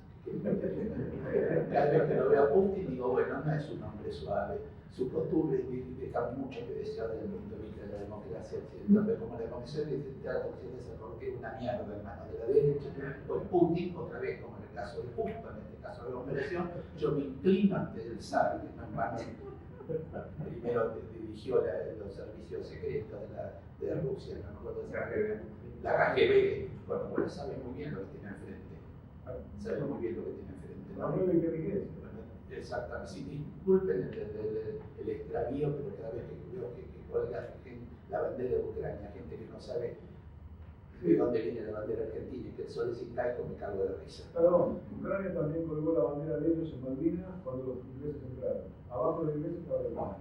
Cada vez que lo veo a Putin digo, bueno, no es un hombre suave, su costumbre deja mucho que desear desde el punto de vista de la democracia occidental, como la Comisión Central Occidental se convirtió en una mierda en manos de la derecha, pues Putin, otra vez como en el caso de Putin, en este caso de la operación, yo me inclino ante el zar, que no es más primero dirigió los servicios secretos de Rusia, no me acuerdo de la KGB, bueno, bueno, sabe muy bien lo que tiene enfrente. Sabe muy bien lo que tiene enfrente. ¿No? Bueno, exactamente. Sí, disculpen el extravío, pero cada vez que veo que cuelga la bandera de Ucrania, gente que no sabe de dónde viene la bandera argentina y que el sol es incaico, me cago de risa. Perdón, Ucrania también colgó la bandera de ellos en Malvinas cuando los ingleses entraron. Abajo de los ingleses estaba el mar.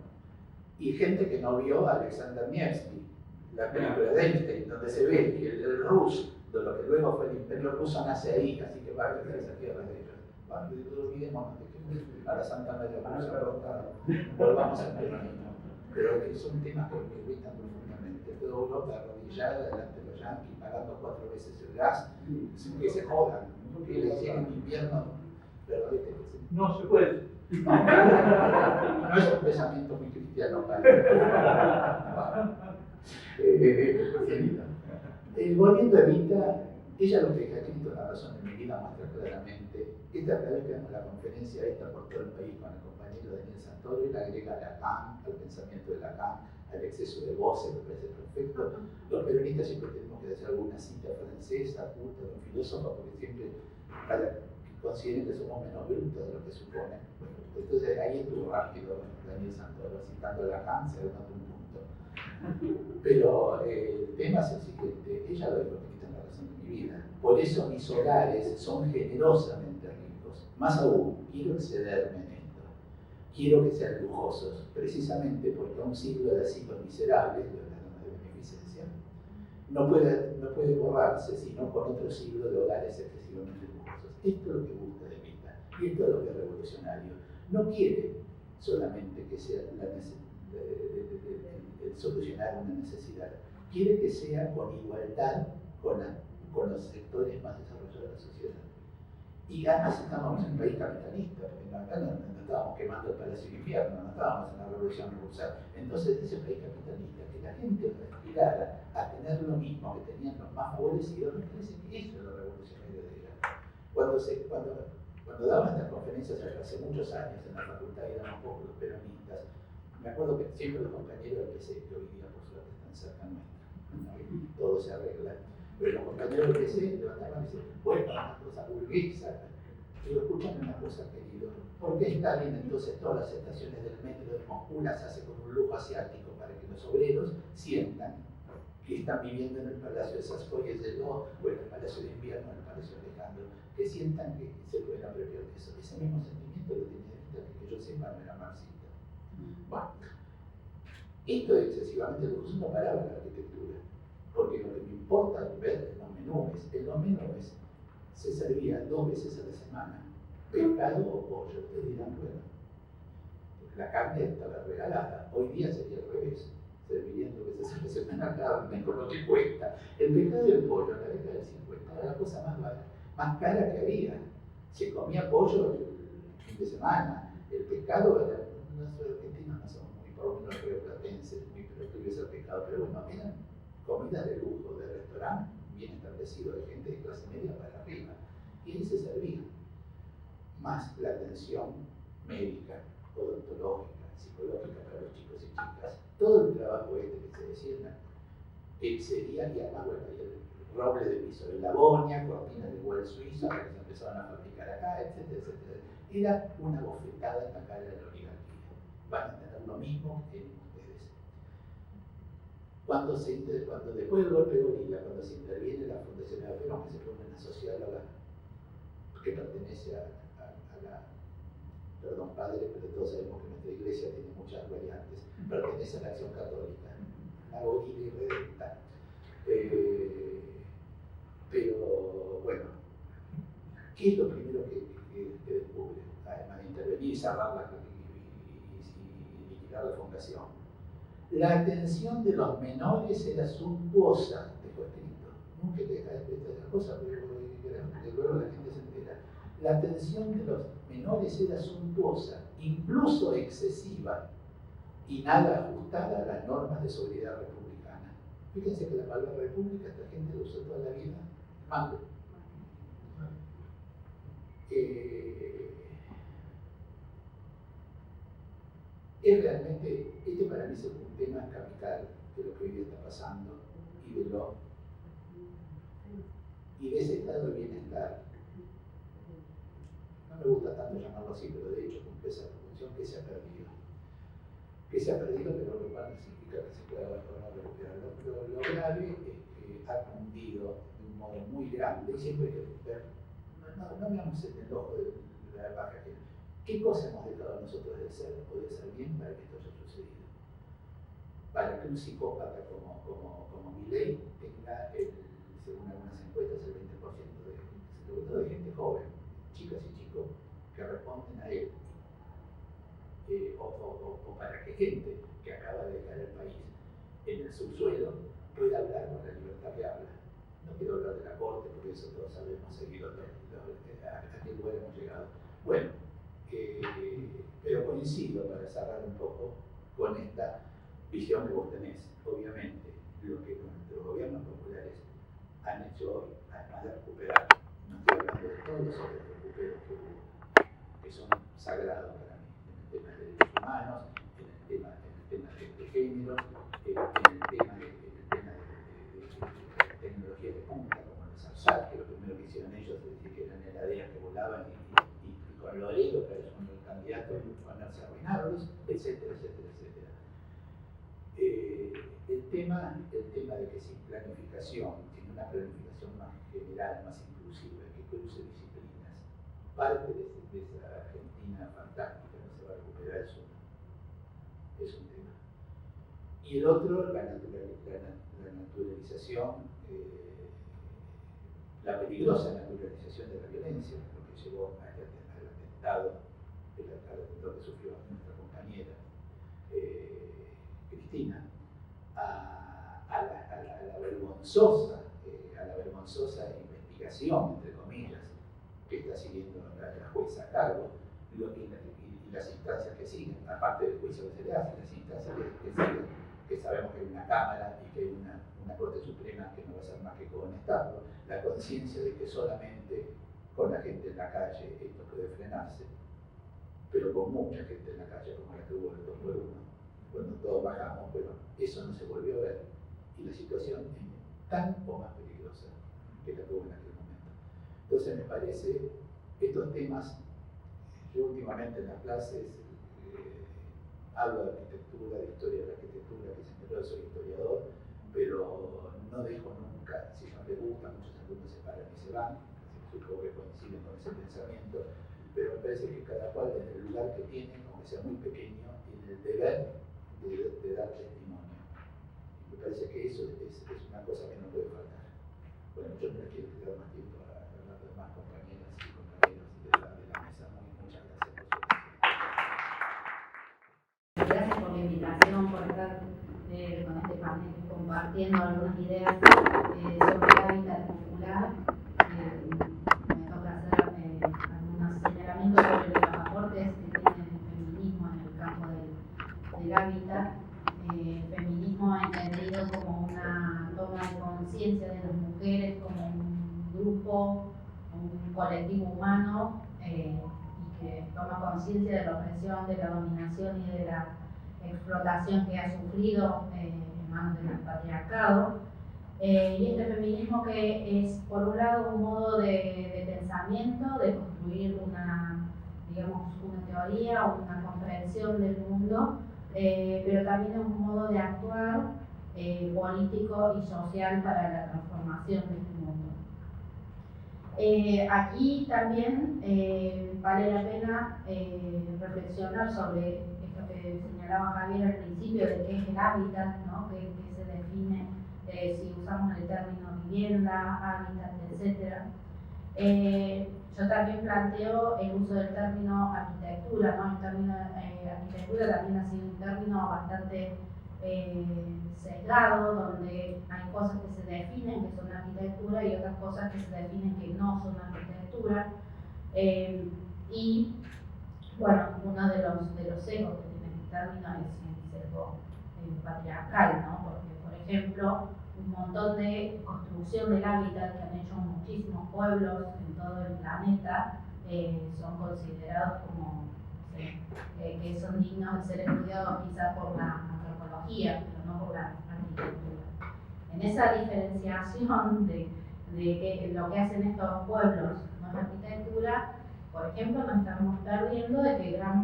Y gente que no vio a Alexander Nevsky, la película de Einstein, donde se ve que el Rus, de lo que luego fue el Imperio Ruso, nace ahí, así que va a ser esa tierra de ellos. Bueno, olvidémonos de que a la Santa María volvamos al peronismo. Pero que son temas que me gustan profundamente. Toda Europa arrodillada delante de los yanquis, pagando 4 veces el gas, que se jodan, que le hicieron invierno, pero este que se... No se puede. No es un pensamiento muy cristiano, volviendo a Evita, ella lo que ha escrito en La razón de mi vida muestra claramente. Esta vez que damos la conferencia esta por todo el país con el compañero Daniel Santoro, y la agrega a Lacan, al pensamiento de Lacan, al exceso de voces, me parece perfecto. Los peronistas siempre tenemos que hacer alguna cita francesa, culta, de un filósofo, porque siempre para que consideren que somos menos brutos de lo que suponen. Bueno, entonces ahí estuvo rápido Daniel Santoro, citando a Lacan, se armando un punto. Pero el tema es el siguiente, ella lo dijo escrito en La razón de mi vida. Por eso mis hogares son generosamente ricos. Más aún, quiero excederme en esto. Quiero que sean lujosos, precisamente porque un siglo de asilos miserables, de beneficencia, no puede borrarse sino con otro siglo de hogares excesivamente lujosos. Esto es lo que gusta de Evita, y esto es lo que es revolucionario. No quiere solamente que sea el solucionar una necesidad, quiere que sea con igualdad con los sectores más desarrollados de la sociedad. Y además estábamos en un país capitalista, porque acá no estábamos quemando el Palacio de Invierno, no estábamos en la Revolución Rusa. Entonces, ese país capitalista, que la gente aspirara a tener lo mismo que tenían los más favorecidos, me parece que eso es lo revolucionario de ella. Cuando daba estas conferencias hace muchos años en la facultad, y éramos pocos los peronistas, me acuerdo que siempre los compañeros del PC, que hoy día por suerte están cerca nuestra, ¿no? Todo se arregla. Pero los compañeros del PC levantaban y decían, bueno, una cosa burguesa. Digo, escúchame una cosa, querido. ¿Por qué Stalin entonces todas las estaciones del metro de Moscú las hace con un lujo asiático para que los obreros sientan que están viviendo en el Palacio de Sascoy de Ló, o en el Palacio de Invierno, en el Palacio de Alejandro, que sientan que se pueden apropiar de eso? Ese mismo sentimiento lo tenía Evita, que yo sepa no era marxista. Bueno, esto es excesivamente lujoso, no paraba en la arquitectura, porque lo que me importa ver en los menúes se servía 2 veces a la semana, pescado o pollo. Ustedes dirán, bueno, la carne estaba regalada, hoy día sería al revés, servirían 2 veces a la semana carne, con lo que cuesta. El pescado y el pollo en la década del 50 era la cosa más cara que había. Se comía pollo el fin de semana, el pescado era, nosotros argentinos no somos muy, por lo menos rioplatenses, muy proclives al pescado, pero bueno, eran comidas de lujo, de restaurante bien establecido, de gente de clase media para arriba, y ahí se servía. Más la atención médica, odontológica, psicológica para los chicos y chicas, todo el trabajo que se decía, sería, y además, bueno, el roble de piso de Lavonia, cortinas de igual suiza, que se empezaron a fabricar acá, etcétera, etcétera. Era una bofetada en la cara de la oligarquía. Van a tener lo mismo que ustedes. Cuando después del golpe de Gorila, cuando se interviene la Fundación de Perón, que se pone una socióloga que pertenece a la, perdón padre, pero todos sabemos que nuestra iglesia tiene muchas variantes, pertenece a la Acción Católica, la Gorila y Redenta. Pero bueno, ¿qué es lo primero que descubre? Además de intervenir y cerrarla y liquidar la fundación. La atención de los menores era suntuosa, dejó escrito. Nunca te deja de escribir estas cosas, pero luego la gente se entera. La atención de los menores era suntuosa, incluso excesiva, y nada ajustada a las normas de sobriedad republicana. Fíjense que la palabra república esta gente lo usó toda la vida mal. es realmente, este para mí es un tema capital de lo que hoy está pasando y de ese estado de bienestar. No me gusta tanto llamarlo así, pero de hecho cumple esa función que se ha perdido. Que se ha perdido, pero lo cual no significa que se pueda recuperar. Lo grave es que ha cundido de un modo muy grande, y siempre hay que ver, no veamos en el ojo de la baja ajena. ¿Qué cosa hemos dejado nosotros de ser o de ser bien para que esto haya sucedido? Para que un psicópata como Milei tenga, según algunas encuestas, el 20% de gente joven, chicas y chicos, que responden a él. O para que gente que acaba de dejar el país en el subsuelo pueda hablar con la libertad que habla. No quiero hablar de la corte, porque eso todos sabemos seguido a qué lugar hemos llegado. Bueno, pero coincido, para cerrar un poco, con esta visión que vos tenés. Obviamente, lo que nuestros gobiernos populares han hecho hoy, además de recuperar, no estoy hablando de todos los otros recuperos que son sagrados para mí, en el tema de derechos humanos, en el tema de género, en el tema de tecnología de punta, como los ARSAT, que lo primero que hicieron ellos es decir que eran heladeras que volaban y con Loreto, que era uno de los candidatos, ponerse a arruinarlos, etcétera, etcétera, etcétera. El tema de que sin planificación, sin una planificación más general, más inclusiva, que cruce disciplinas, parte de esa Argentina fantástica no se va a recuperar, es un tema. Y el otro, la naturalización, la peligrosa naturalización de la violencia, lo que llevó al atentado que sufrió nuestra compañera Cristina, a la vergonzosa investigación, entre comillas, que está siguiendo la jueza a cargo, y las instancias que siguen, aparte del juicio que se le hace, las instancias que siguen, que sabemos que hay una Cámara y que hay una Corte Suprema que no va a ser más que cohonestarlo, la conciencia de que solamente con la gente en la calle esto puede frenarse, pero con mucha gente en la calle, como la que hubo el 2x1, cuando todos bajamos, bueno, eso no se volvió a ver, y la situación es tan o más peligrosa que la tuvo en aquel momento. Entonces me parece, estos temas, yo últimamente en las clases hablo de arquitectura, de historia de la arquitectura, que siempre soy historiador, pero no dejo nunca, si no les gusta, muchos alumnos se paran y se van, supongo que coinciden con ese pensamiento, pero me parece que cada cual desde el lugar que tiene, aunque sea muy pequeño, tiene el deber de dar testimonio. Me parece que eso es una cosa que no puede faltar. Bueno, yo no les quiero quedar más tiempo a las demás compañeras y compañeros de la mesa. Muchas gracias por su atención. Gracias por la invitación, por estar con este panel compartiendo algunas ideas sobre el hábitat popular. Me toca hacer algunos señalamientos sobre los aportes que tiene el feminismo en el campo del hábitat. Feminismo entendido como una toma de conciencia de las mujeres como un grupo, un colectivo humano y que toma conciencia de la opresión, de la dominación y de la explotación que ha sufrido en manos del patriarcado. Y este feminismo que es, por un lado, un modo de pensamiento, de construir una teoría o una comprensión del mundo, pero también es un modo de actuar político y social para la transformación de este mundo. Aquí también vale la pena reflexionar sobre esto que señalaba Javier al principio, de qué es el hábitat, ¿no? que se define, si usamos el término vivienda, hábitat, etc. Yo también planteo el uso del término arquitectura, ¿no? El término arquitectura también ha sido un término bastante sesgado, donde hay cosas que se definen que son arquitectura y otras cosas que se definen que no son arquitectura. Y bueno, uno de los sesgos que tiene este término es el sesgo patriarcal, ¿no? Porque, por ejemplo, un montón de construcción del hábitat que han hecho muchísimos pueblos en todo el planeta son considerados como que son dignos de ser estudiados quizás por la antropología, pero no por la arquitectura. En esa diferenciación de que lo que hacen estos pueblos no es arquitectura, por ejemplo, nos estamos perdiendo de que gran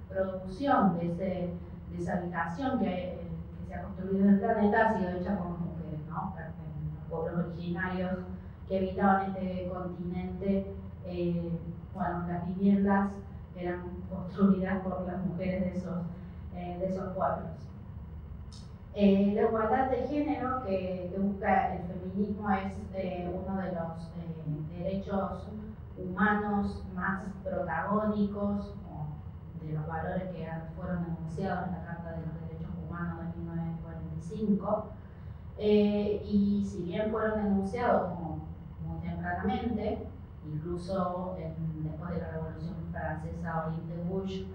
producción de esa habitación que se ha construido en el planeta ha sido hecha por mujeres, ¿no? Los pueblos originarios que habitaban este continente, bueno, las viviendas eran construidas por las mujeres de esos pueblos. La igualdad de género que busca el feminismo es uno de los derechos humanos más protagónicos, de los valores que fueron enunciados en la Carta de los Derechos Humanos de 1945, y si bien fueron enunciados muy tempranamente, incluso después de la Revolución Francesa, Olympe de Gouges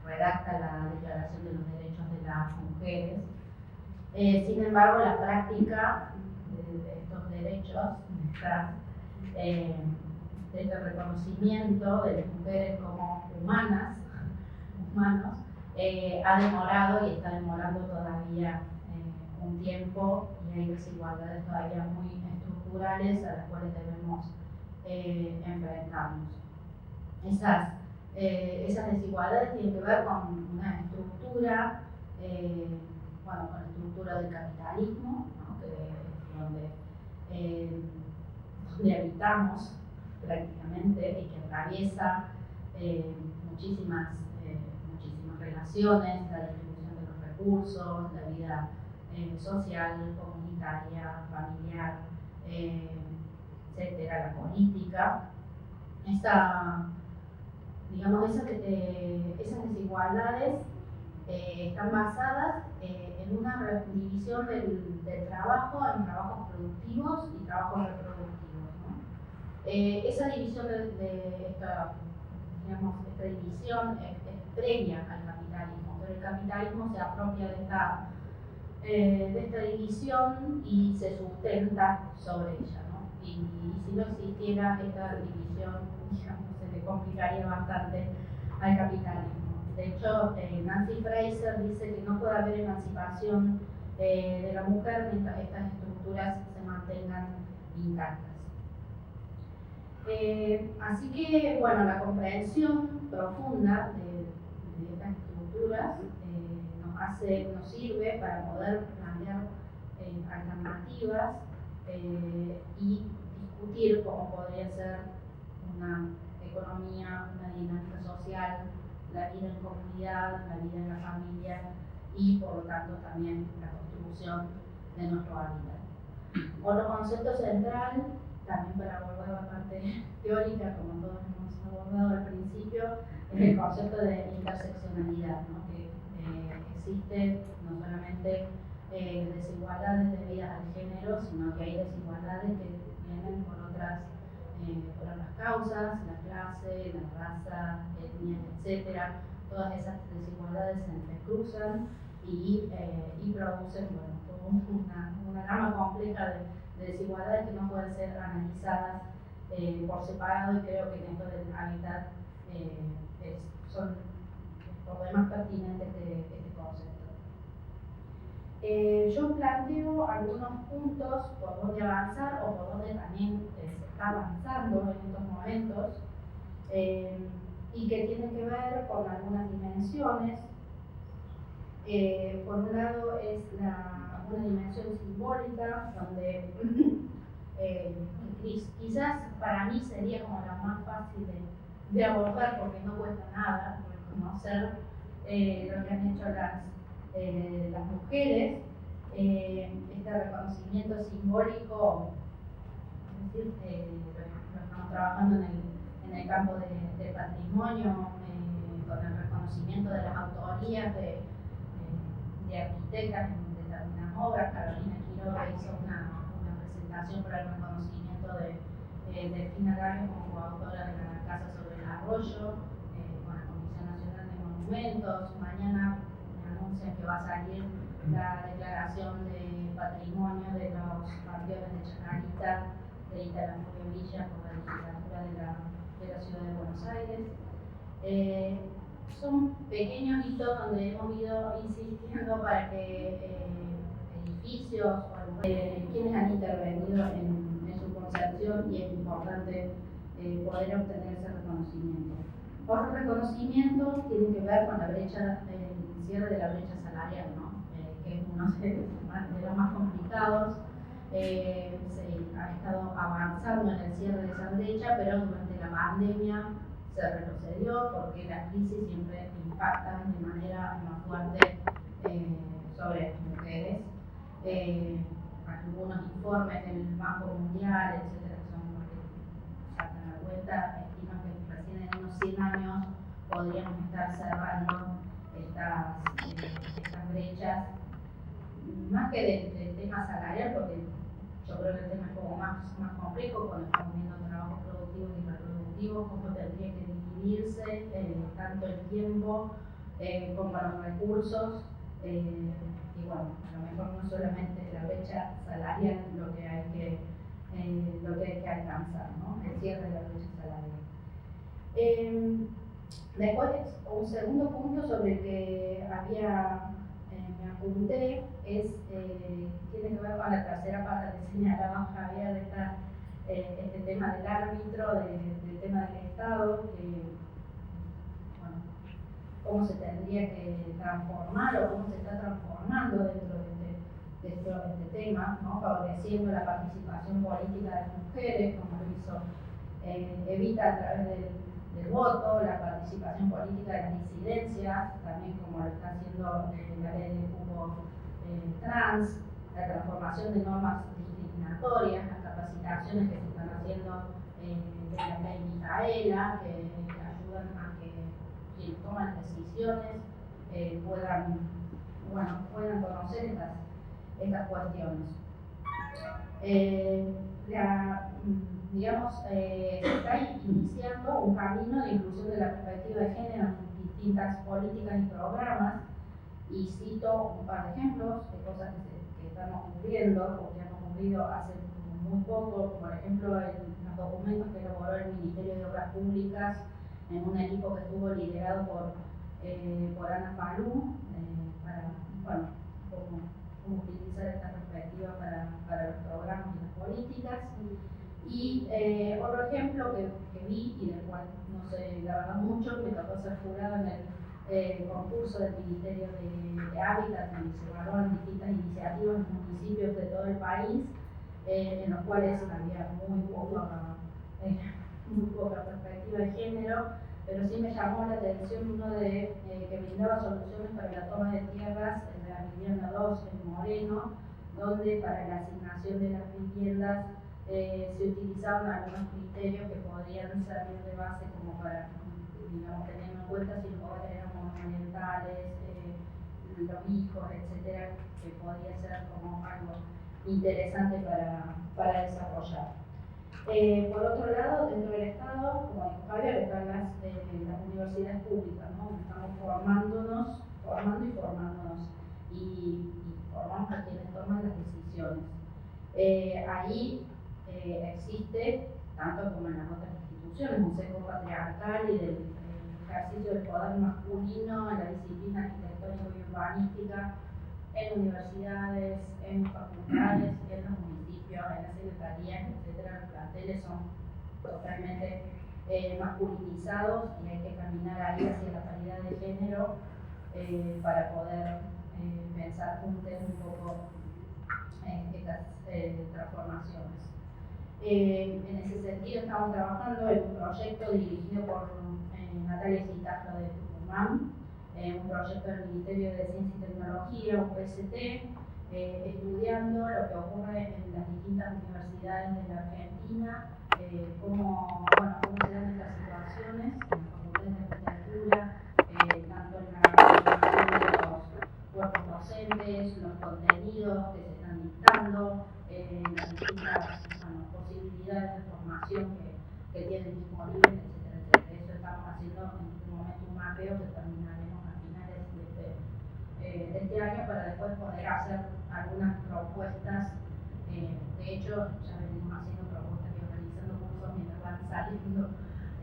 redacta la Declaración de los Derechos de las Mujeres. Sin embargo, la práctica de estos derechos, de este reconocimiento de las mujeres como humanos, ha demorado y está demorando todavía un tiempo, y hay desigualdades todavía muy estructurales a las cuales debemos enfrentarnos. Esas desigualdades tienen que ver con una estructura, con la estructura del capitalismo, ¿no? Que es donde habitamos prácticamente, y que atraviesa muchísimas relaciones, la distribución de los recursos, la vida social, comunitaria, familiar, etcétera, la política. Esas desigualdades están basadas en una división del trabajo en trabajos productivos y trabajos reproductivos, ¿no? Esa división esta división es previa al capitalismo, pero el capitalismo se apropia de esta división y se sustenta sobre ella, ¿no? Y si no existiera esta división, se le complicaría bastante al capitalismo. De hecho, Nancy Fraser dice que no puede haber emancipación de la mujer mientras estas estructuras se mantengan intactas. Así que, bueno, la comprensión profunda de estas estructuras nos sirve para poder plantear alternativas y discutir cómo podría ser una economía, una dinámica social, la vida en comunidad, la vida en la familia y, por lo tanto, también la construcción de nuestro hábitat. Otro concepto central, también para abordar la parte teórica, como todos hemos abordado al principio, es el concepto de interseccionalidad, ¿no? Que existe no solamente desigualdades debidas al género, sino que hay desigualdades que vienen por otras causas, la clase, la raza, etnia, etc. Todas esas desigualdades se entrecruzan y producen, bueno, toda una gama compleja de desigualdades que no pueden ser analizadas por separado, y creo que en esto del hábitat son por demás pertinentes este concepto. Yo planteo algunos puntos por donde avanzar o por donde también se está avanzando en estos momentos, y que tienen que ver con algunas dimensiones. Por un lado es una dimensión simbólica, donde quizás para mí sería como la más fácil de abordar, porque no cuesta nada reconocer lo que han hecho las mujeres, este reconocimiento simbólico, es decir, lo estamos trabajando en el campo del patrimonio, con el reconocimiento de las autorías de arquitectas en determinadas obras. Carolina Quiroga hizo una presentación para el reconocimiento de Delfina Gálvez como coautora de la Casa sobre el Arroyo, con la Comisión Nacional de Monumentos. Mañana me anuncian que va a salir la declaración de patrimonio de los panteones de Chacarita, de Italanfurio Villa, por la legislatura de la Ciudad de Buenos Aires. Son pequeños hitos donde hemos ido insistiendo para que edificios o quienes han intervenido en su concepción, y es importante poder obtener ese reconocimiento. Otros reconocimientos tienen que ver con la brecha, el cierre de la brecha salarial, ¿no? Que es uno de los más complicados. Se ha estado avanzando en el cierre de esa brecha, pero durante la pandemia se retrocedió porque la crisis siempre impacta de manera más fuerte sobre las mujeres. Algunos informes del Banco Mundial, etcétera, que son los que sacan la vuelta, estiman que recién en unos 100 años podríamos estar cerrando estas brechas, más que del tema salarial, porque yo creo que el tema es como más complejo cuando estamos viendo trabajos productivos y reproductivos, cómo tendría que dividirse tanto el tiempo como los recursos. Y bueno, a lo mejor no solamente la brecha salarial lo que hay que alcanzar, ¿no? El cierre de la brecha salarial. Después, un segundo punto sobre el que me apunté tiene que ver con la tercera parte que señalaba Javier, este tema del árbitro, del tema del Estado, cómo se tendría que transformar o cómo se está transformando dentro de este tema, ¿no? Favoreciendo la participación política de las mujeres, como lo hizo Evita a través del voto, la participación política de las disidencias, también como lo está haciendo la ley de cupo trans, la transformación de normas discriminatorias, las capacitaciones que se están haciendo de la ley Micaela, que ayudan a que quienes toman decisiones puedan conocer estas cuestiones. Se está iniciando un camino de inclusión de la perspectiva de género en distintas políticas y programas, y cito un par de ejemplos de cosas que están ocurriendo o que han ocurrido hace muy poco, por ejemplo, en los documentos que elaboró el Ministerio de Obras Públicas en un equipo que estuvo liderado por Ana Falú, para cómo utilizar esta perspectiva para los programas y las políticas. Y otro ejemplo que vi y del cual no sé la verdad mucho, me tocó ser jurado en el concurso del Ministerio de Hábitat, donde se evaluaron distintas iniciativas en municipios de todo el país, en los cuales había muy poca perspectiva de género, pero sí me llamó la atención uno que brindaba soluciones para la toma de tierras en la vivienda 2 en Moreno, donde para la asignación de las viviendas se utilizaban algunos criterios que podrían servir de base como para, digamos, teniendo en cuenta si los hogares eran monoambientales, los hijos, etcétera, que podría ser como algo interesante para desarrollar. Por otro lado, dentro del Estado, como dijo Javier, están las universidades públicas, ¿no? Estamos formando y formándonos, y formamos a quienes toman las decisiones. Ahí existe, tanto como en las otras instituciones, un sesgo patriarcal y del ejercicio del poder masculino en la disciplina arquitectónica y urbanística, en universidades, en facultades, en los municipios, en las secretarías, etcétera. Los planteles son totalmente masculinizados y hay que caminar ahí hacia la paridad de género para poder pensar juntos un poco estas transformaciones. En ese sentido estamos trabajando en un proyecto dirigido por Natalia Citajlo de Tucumán, un proyecto del Ministerio de Ciencia y Tecnología, UPST, estudiando lo que ocurre en las distintas universidades de la Argentina, cómo se dan estas situaciones en las facultades de arquitectura, tanto en la formación de los cuerpos docentes, los contenidos que se están dictando, las distintas posibilidades de formación que tienen disponibles, etcétera, etcétera. Eso estamos haciendo en este momento un mapeo que terminaremos a finales de este año para después poder hacer algunas propuestas. De hecho, ya venimos haciendo propuestas y organizando cursos mientras van saliendo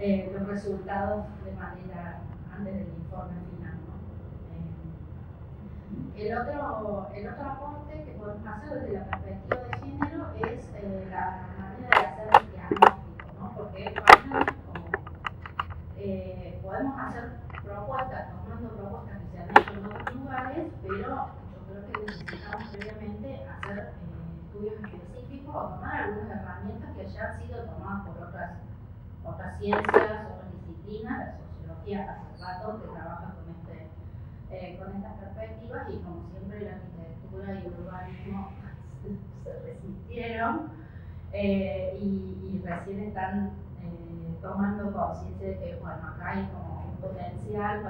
los resultados de manera antes del informe final, ¿no? El otro aporte que podemos hacer desde la perspectiva de género es la manera de hacer el diagnóstico, ¿no? Porque podemos hacer propuestas, tomando propuestas que se han hecho en otros lugares, pero yo creo que necesitamos previamente hacer estudios específicos o tomar algunas herramientas que ya han sido tomadas por otras ciencias, otras disciplinas, la sociología hace rato que trabaja con estas perspectivas, y como siempre la arquitectura y el urbanismo se resistieron y recién están tomando conciencia de que bueno, acá hay como un potencial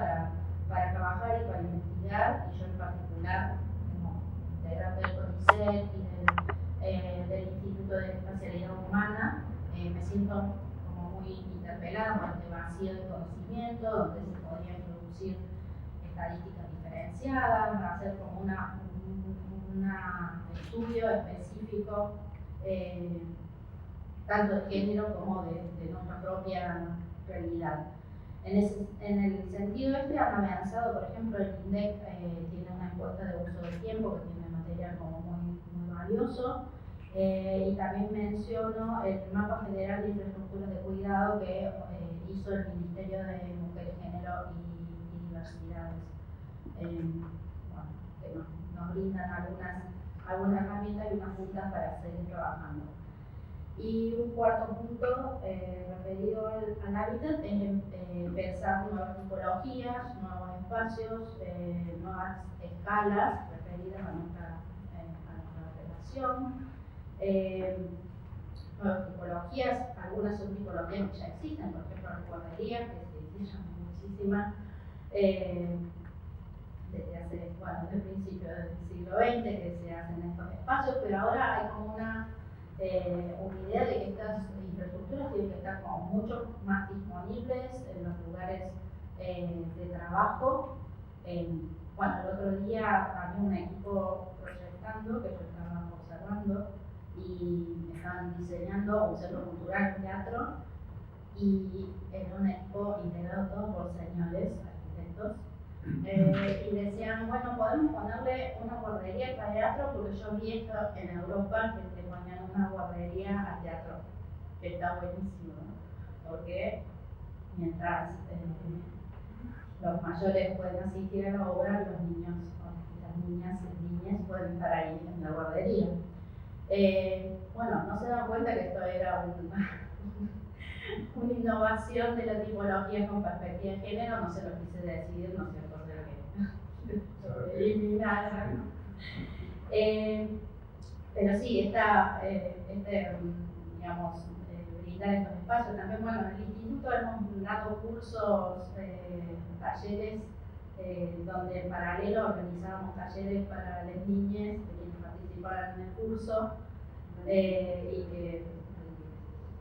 para trabajar y para investigar, y yo en particular como integrante del CONICET y del Instituto de Espacialidad Humana, me siento como muy interpelada por este vacío de conocimiento, donde se podría introducir estadísticas diferenciadas, hacer como un estudio específico tanto de género como de nuestra propia realidad. En el sentido este han avanzado, por ejemplo, el INDEC tiene una encuesta de uso del tiempo que tiene material como muy valioso, y también menciono el Mapa Federal de Infraestructuras de Cuidado que hizo el Ministerio de Mujeres, Género y Diversidades. Bueno, que nos brindan algunas herramientas y unas puntas para seguir trabajando. Y un cuarto punto referido al hábitat es pensar nuevas tipologías, nuevos espacios, nuevas escalas referidas a nuestra relación. Nuevas tipologías, algunas son tipologías que ya existen, por ejemplo las guarderías, que se hicieron muchísimas desde el principio del siglo XX que se hacen estos espacios, pero ahora hay como una idea de que estas infraestructuras tienen que estar como mucho más disponibles en los lugares de trabajo. Bueno, el otro día había un equipo proyectando que yo estaba observando y estaban diseñando un centro cultural, un teatro, y era un equipo integrado todo por señores arquitectos. Y decían, bueno, podemos ponerle una guardería al teatro, porque yo vi esto en Europa, que le ponían una guardería al teatro, que está buenísimo, ¿no? Porque mientras los mayores pueden asistir a la obra, los niños, las niñas pueden estar ahí en la guardería. Bueno, no se dan cuenta que esto era una innovación de la tipología con perspectiva de género, no se lo quise decir, no sé por qué eliminar. Pero sí, digamos, brindar estos espacios. También, bueno, en el instituto hemos dado cursos, talleres, donde en paralelo organizábamos talleres para las niñas que quienes participaran en el curso, y que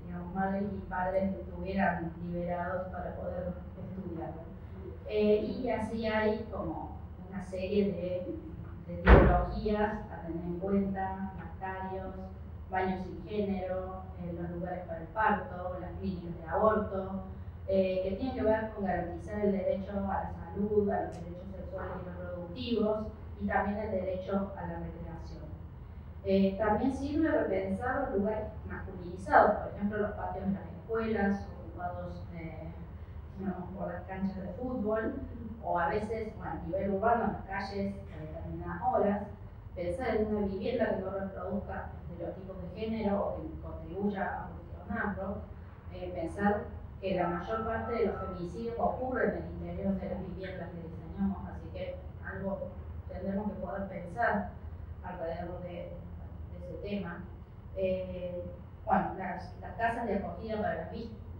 digamos, madres y padres estuvieran liberados para poder estudiar. Y así hay como una serie de tipologías a tener en cuenta: lactarios, baños sin género, los lugares para el parto, las clínicas de aborto, que tienen que ver con garantizar el derecho a la salud, a los derechos sexuales y reproductivos, y también el derecho a la recreación. También sirve repensar los lugares masculinizados, por ejemplo los patios de las escuelas, ocupados por las canchas de fútbol, o a veces, bueno, a nivel urbano, en las calles a determinadas horas. Pensar en una vivienda que no reproduzca estereotipos de género o que contribuya a cuestionarlo. Pensar que la mayor parte de los feminicidios ocurren en el interior de las viviendas que diseñamos, así que algo tendremos que poder pensar alrededor de ese tema. Bueno, las casas de acogida para las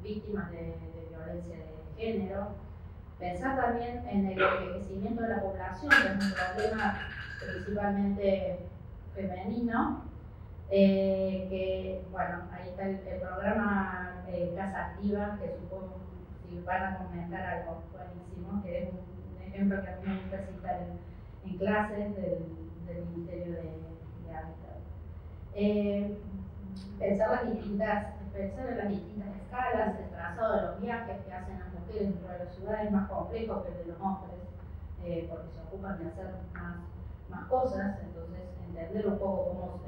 víctimas de violencia de género. Pensar también en el envejecimiento de la población, que es un problema principalmente femenino, que, bueno, ahí está el programa Casa Activa, que supongo si van a comentar algo buenísimo, que es un ejemplo que a mí me gusta citar en clases del Ministerio de Hábitat. Pensar las distintas pensar en las distintas escalas, el trazado de los viajes que hacen las mujeres dentro de la ciudad es más complejo que el de los hombres, porque se ocupan de hacer más cosas, entonces entender un poco cómo,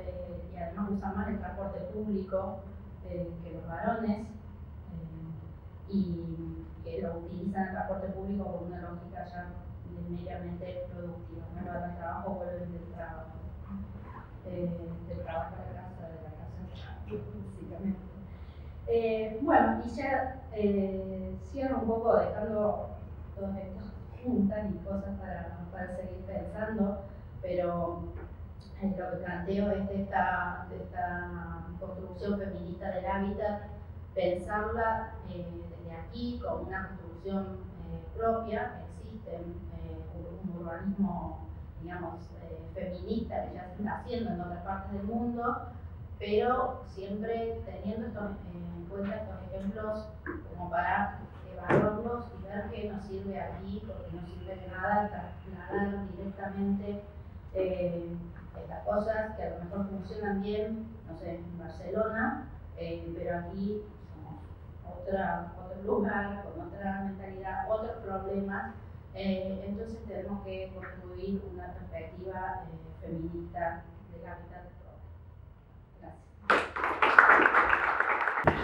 y además usan más el transporte público que los varones, y que lo utilizan el transporte público con una lógica ya meramente productiva, no van al trabajo, vuelven del trabajo a la casa, de la casa al trabajo, básicamente. Bueno, y ya cierro un poco dejando todas estas juntas y cosas para seguir pensando, pero lo que planteo es de esta construcción feminista del hábitat, pensarla desde aquí como una construcción propia. Existe un urbanismo, digamos, feminista que ya se está haciendo en otras partes del mundo, pero siempre teniendo en cuenta estos ejemplos como para evaluarlos y ver qué nos sirve aquí, porque no sirve de nada trasladar directamente estas cosas que a lo mejor funcionan bien, no sé, en Barcelona, pero aquí somos otro lugar, con otra mentalidad, otros problemas, entonces tenemos que construir una perspectiva feminista del hábitat propio. Gracias.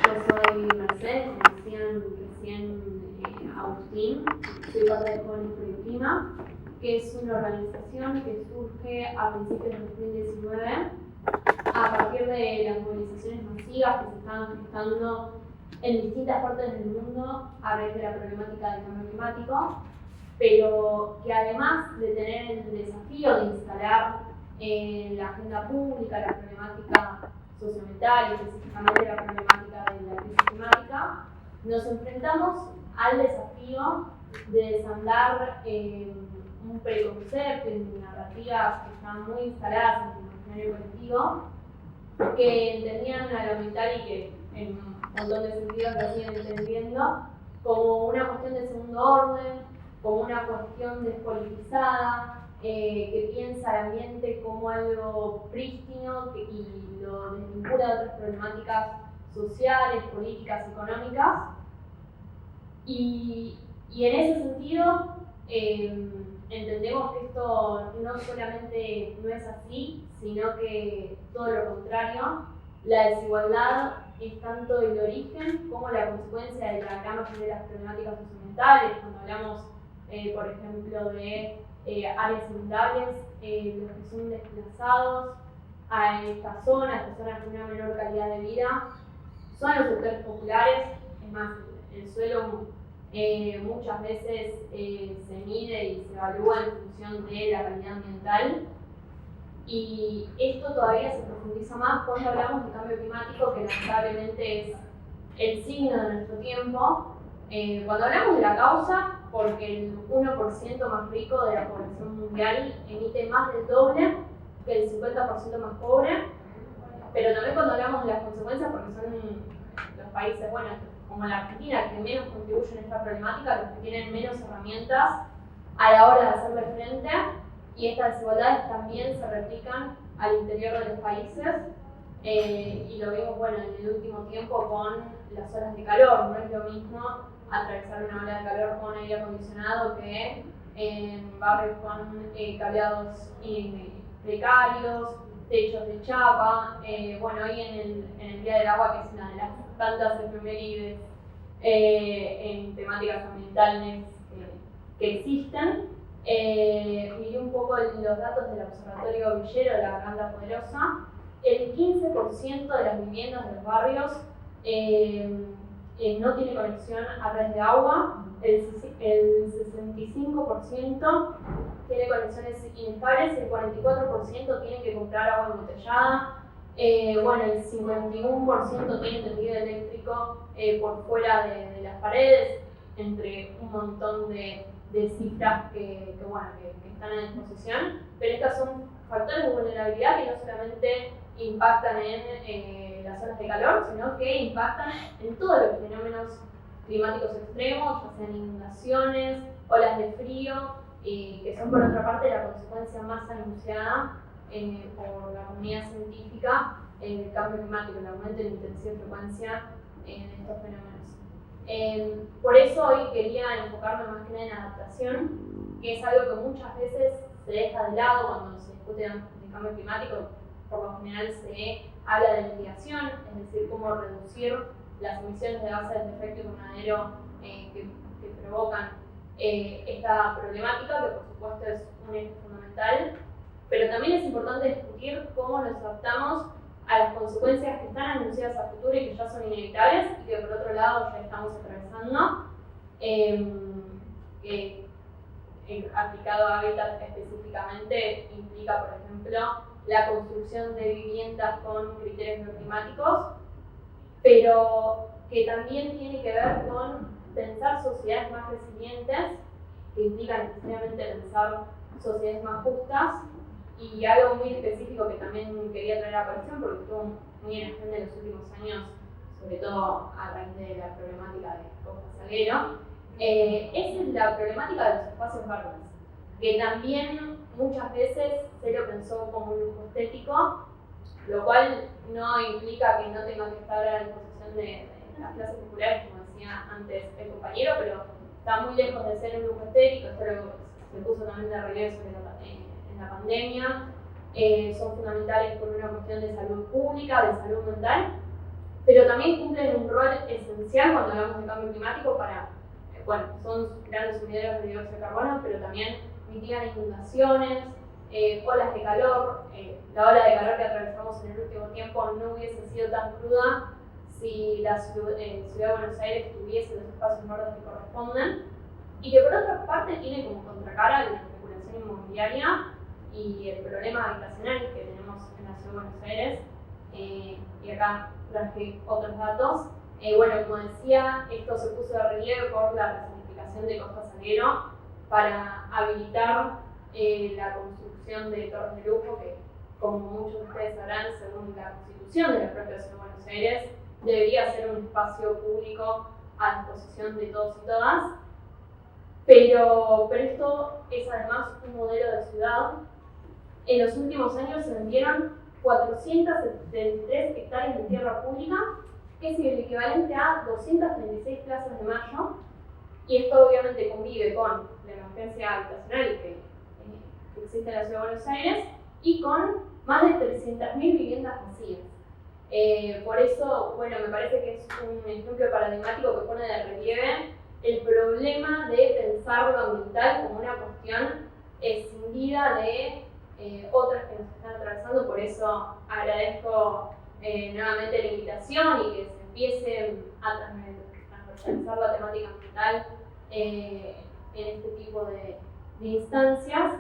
Yo soy Mercedes, como decían recién Agustín, soy parte de Jóvenes por el Clima, que es una organización que surge a principios de 2019 a partir de las movilizaciones masivas que se estaban gestando en distintas partes del mundo a raíz de la problemática del cambio climático, pero que además de tener el desafío de instalar en la agenda pública la problemática socioambiental y específicamente la problemática de la crisis climática, nos enfrentamos al desafío de desandar un preconcepto y narrativas que estaban muy instaladas en el imaginario colectivo, que entendían al ambiental y que en un montón de sentidos lo siguen entendiendo como una cuestión de segundo orden, como una cuestión despolitizada, que piensa el ambiente como algo prístino y lo desvincula de otras problemáticas sociales, políticas, económicas. Y en ese sentido, entendemos que esto no solamente no es así, sino que todo lo contrario. La desigualdad es tanto el origen como la consecuencia de la gran mayoría de las problemáticas socioambientales. Cuando hablamos, por ejemplo, de áreas inundables, los que son desplazados a estas zonas con una menor calidad de vida, son los sectores populares. Es más, el suelo muchas veces se mide y se evalúa en función de la calidad ambiental, y esto todavía se profundiza más cuando hablamos de cambio climático, que lamentablemente es el signo de nuestro tiempo. Cuando hablamos de la causa, porque el 1% más rico de la población mundial emite más del doble que el 50% más pobre, pero también cuando hablamos de las consecuencias, porque son los países, bueno, como la Argentina, que menos contribuyen a esta problemática, los que tienen menos herramientas a la hora de hacerle frente, y estas desigualdades también se replican al interior de los países, y lo vimos, bueno, en el último tiempo con las olas de calor. No es lo mismo atravesar una ola de calor con aire acondicionado que en barrios con cableados precarios, techos de chapa. Bueno, hoy en el Día del Agua, que es una de las tantas efemérides en temáticas ambientales que existen, vi un poco los datos del Observatorio Villero de la Garganta Poderosa. El 15% de las viviendas de los barrios no tiene conexión a red de agua, el 65% tiene conexiones inestables, el 44% tiene que comprar agua embotellada, bueno, el 51% tiene tendido eléctrico por fuera de las paredes, entre un montón de cifras que están a disposición, pero estos son factores de vulnerabilidad que no solamente impactan en las zonas de calor, sino que impactan en todos los fenómenos climáticos extremos, ya sean inundaciones, olas de frío, que son por otra parte la consecuencia más anunciada por la comunidad científica el cambio climático, el aumento de intensidad y frecuencia de estos fenómenos. Por eso hoy quería enfocarme más que nada en adaptación, que es algo que muchas veces se deja de lado cuando se discute de cambio climático. Por lo general se habla de mitigación, es decir, cómo reducir las emisiones de gases de efecto invernadero que provocan esta problemática, que por supuesto es un eje fundamental, pero también es importante discutir cómo nos adaptamos a las consecuencias que están anunciadas a futuro y que ya son inevitables y que por otro lado ya estamos atravesando, aplicado a hábitat específicamente implica, por ejemplo, la construcción de viviendas con criterios bioclimáticos, pero que también tiene que ver con pensar sociedades más resilientes, que implica necesariamente pensar sociedades más justas, y algo muy específico que también quería traer a colación porque estuvo muy en agenda en los últimos años, sobre todo a raíz de la problemática de Costa Salguero, es la problemática de los espacios verdes, que también muchas veces se lo pensó como un lujo estético, lo cual no implica que no tenga que estar a disposición de las clases populares, como decía antes el compañero, pero está muy lejos de ser un lujo estético. Esto se puso también de relieve en la pandemia. Son fundamentales por una cuestión de salud pública, de salud mental, pero también cumplen un rol esencial cuando hablamos de cambio climático para, son grandes sumideros de dióxido de carbono, pero también mitigan inundaciones, olas de calor. La ola de calor que atravesamos en el último tiempo no hubiese sido tan cruda si la ciudad de Buenos Aires tuviese los espacios verdes que corresponden, y que por otra parte tiene como contracara la especulación inmobiliaria y el problema habitacional que tenemos en la ciudad de Buenos Aires. Y acá traje otros datos. Como decía, esto se puso de relieve por la recertificación de Costa Salguero para habilitar la construcción de torres de lujo, que, como muchos de ustedes sabrán, según la constitución de la propia ciudad de Buenos Aires, debería ser un espacio público a disposición de todos y todas. Pero esto es además un modelo de ciudad. En los últimos años se vendieron 473 hectáreas de tierra pública, que es el equivalente a 236 plazas de Mayo, y esto obviamente convive con la emergencia habitacional que existe en la ciudad de Buenos Aires y con más de 300.000 viviendas vacías. Por eso, me parece que es un ejemplo paradigmático que pone de relieve el problema de pensar lo ambiental como una cuestión escindida de otras que nos están atravesando. Por eso agradezco nuevamente la invitación y que se empiece a transversalizar la temática ambiental en este tipo de instancias.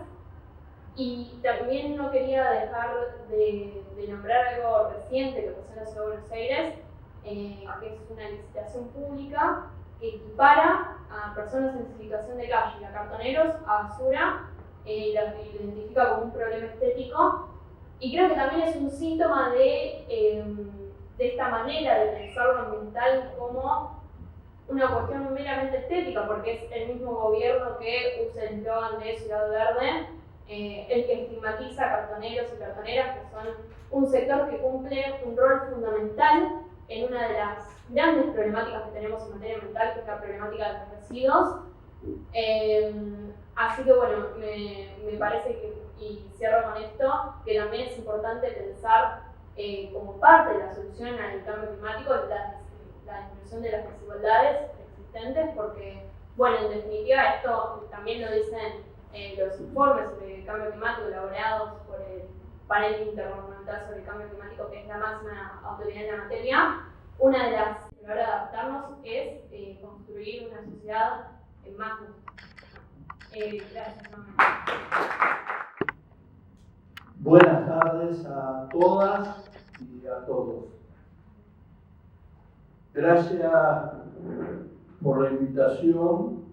Y también no quería dejar de nombrar algo reciente que pasó en la ciudad de Buenos Aires, que es una licitación pública que equipara a personas en situación de calle, a cartoneros, a basura, y lo identifica como un problema estético. Y creo que también es un síntoma de esta manera de pensar lo ambiental como una cuestión meramente estética, porque es el mismo gobierno que usa el eslogan de Ciudad Verde, el que estigmatiza a cartoneros y cartoneras, que son un sector que cumple un rol fundamental en una de las grandes problemáticas que tenemos en materia ambiental, que es la problemática de los residuos. Así que me parece que, y cierro con esto, que también es importante pensar como parte de la solución al cambio climático la disminución de las desigualdades existentes, porque, en definitiva, esto también lo dicen los informes sobre el cambio climático elaborados por el Panel Intergubernamental sobre el Cambio Climático, que es la máxima autoridad en la materia. Una de las que a la hora de adaptarnos es construir una sociedad más justa. Gracias. Buenas tardes a todas y a todos. Gracias por la invitación